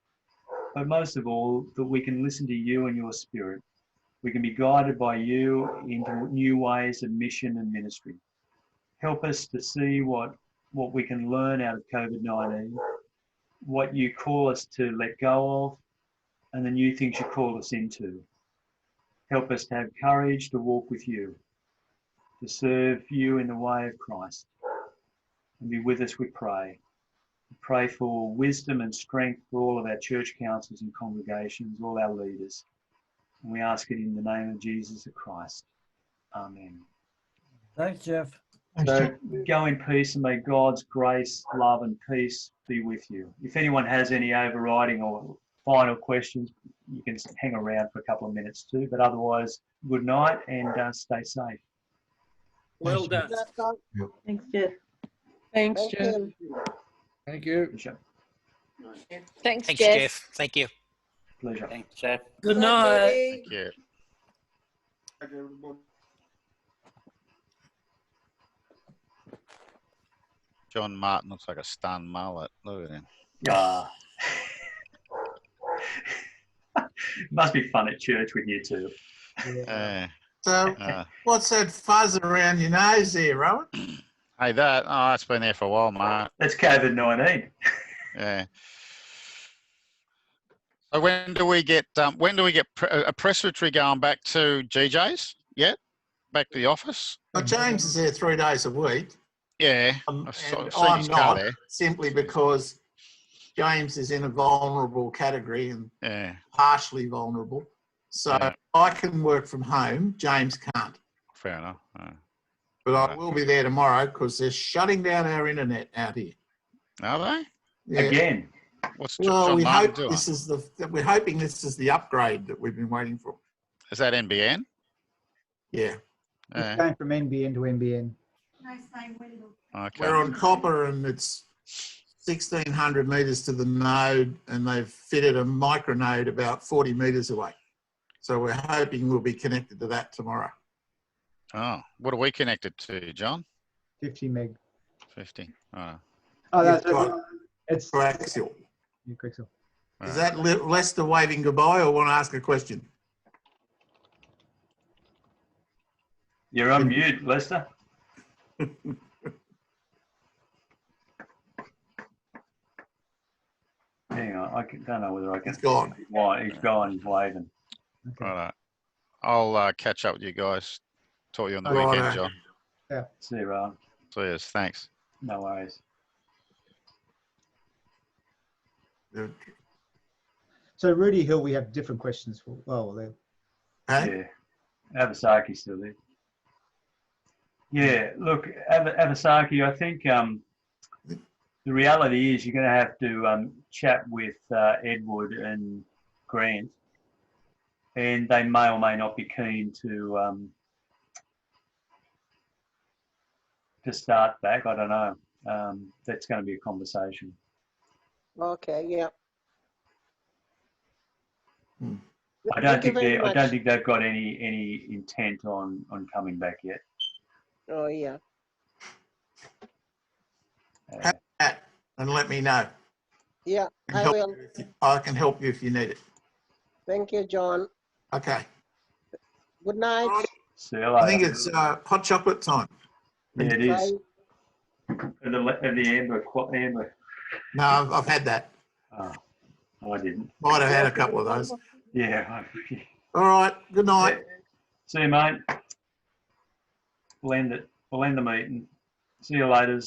But most of all, that we can listen to you and your spirit. We can be guided by you into new ways of mission and ministry. Help us to see what what we can learn out of COVID-19, what you call us to let go of, and the new things you call us into. Help us to have courage to walk with you, to serve you in the way of Christ. And be with us, we pray. We pray for wisdom and strength for all of our church councils and congregations, all our leaders. And we ask it in the name of Jesus Christ. Amen. Thanks, Jeff. So go in peace, and may God's grace, love and peace be with you. If anyone has any overriding or final questions, you can hang around for a couple of minutes too. But otherwise, good night and stay safe. Well done. Thanks, Jeff. Thanks, Jeff. Thank you. Pleasure. Thanks, Thanks, Jeff. Jeff. Thank you. Pleasure. Thanks, Jeff. Good night. Thank you. John Martin looks like a stunned mullet. Look at him. Ah. Must be fun at church with you two. So, what's that fuzz around your nose there, Rowan? Hey, that's been there for a while, mate. That's COVID-19. Yeah. So when do we get a presbytery going back to GJ's yet? Back to the office? Well, James is there 3 days a week. Yeah. And seen I'm his car not, there. simply because James is in a vulnerable category and partially vulnerable. So I can work from home. James can't. Fair enough. But I will be there tomorrow because they're shutting down our internet out here. Are they? Yeah. Again. What's Well, John we Martin hope doing? we're hoping this is the upgrade that we've been waiting for. Is that NBN? Yeah. It's going from NBN to NBN. Okay. We're on copper and it's 1,600 metres to the node, and they've fitted a micronode about 40 metres away. So we're hoping we'll be connected to that tomorrow. Oh, what are we connected to, John? 50 meg. 50. Oh. Oh, that's You've got it's coaxial. coaxial. Is that Lester waving goodbye or want to ask a question? You're on mute, Lester. Hang on, don't know whether I can. He's gone. He's gone. He's waving. Right. I'll catch up with you guys. Talk to you on the Righto. weekend, John. Yeah. See you, Rowan. Cheers. Thanks. No worries. So Rudy Hill, we have different questions for. Oh, well, Yeah. Avasaki still there. Yeah, look, Avasaki, I think the reality is you're going to have to chat with Edward and Grant, and they may or may not be keen to start back. I don't know. That's going to be a conversation. Okay, yeah. I don't think they've got any intent on coming back yet. Oh, yeah. Have that and let me know. Yeah, I Help will. you I can help you if you need it. Thank you, John. Okay. Good night. See you later. I think it's hot chocolate time. Yeah, it is. Bye. And the amber. No, I've had that. Oh, I didn't. Might have had a couple of those. Yeah. All right. Good night. See you, mate. We'll end the meeting. See you later.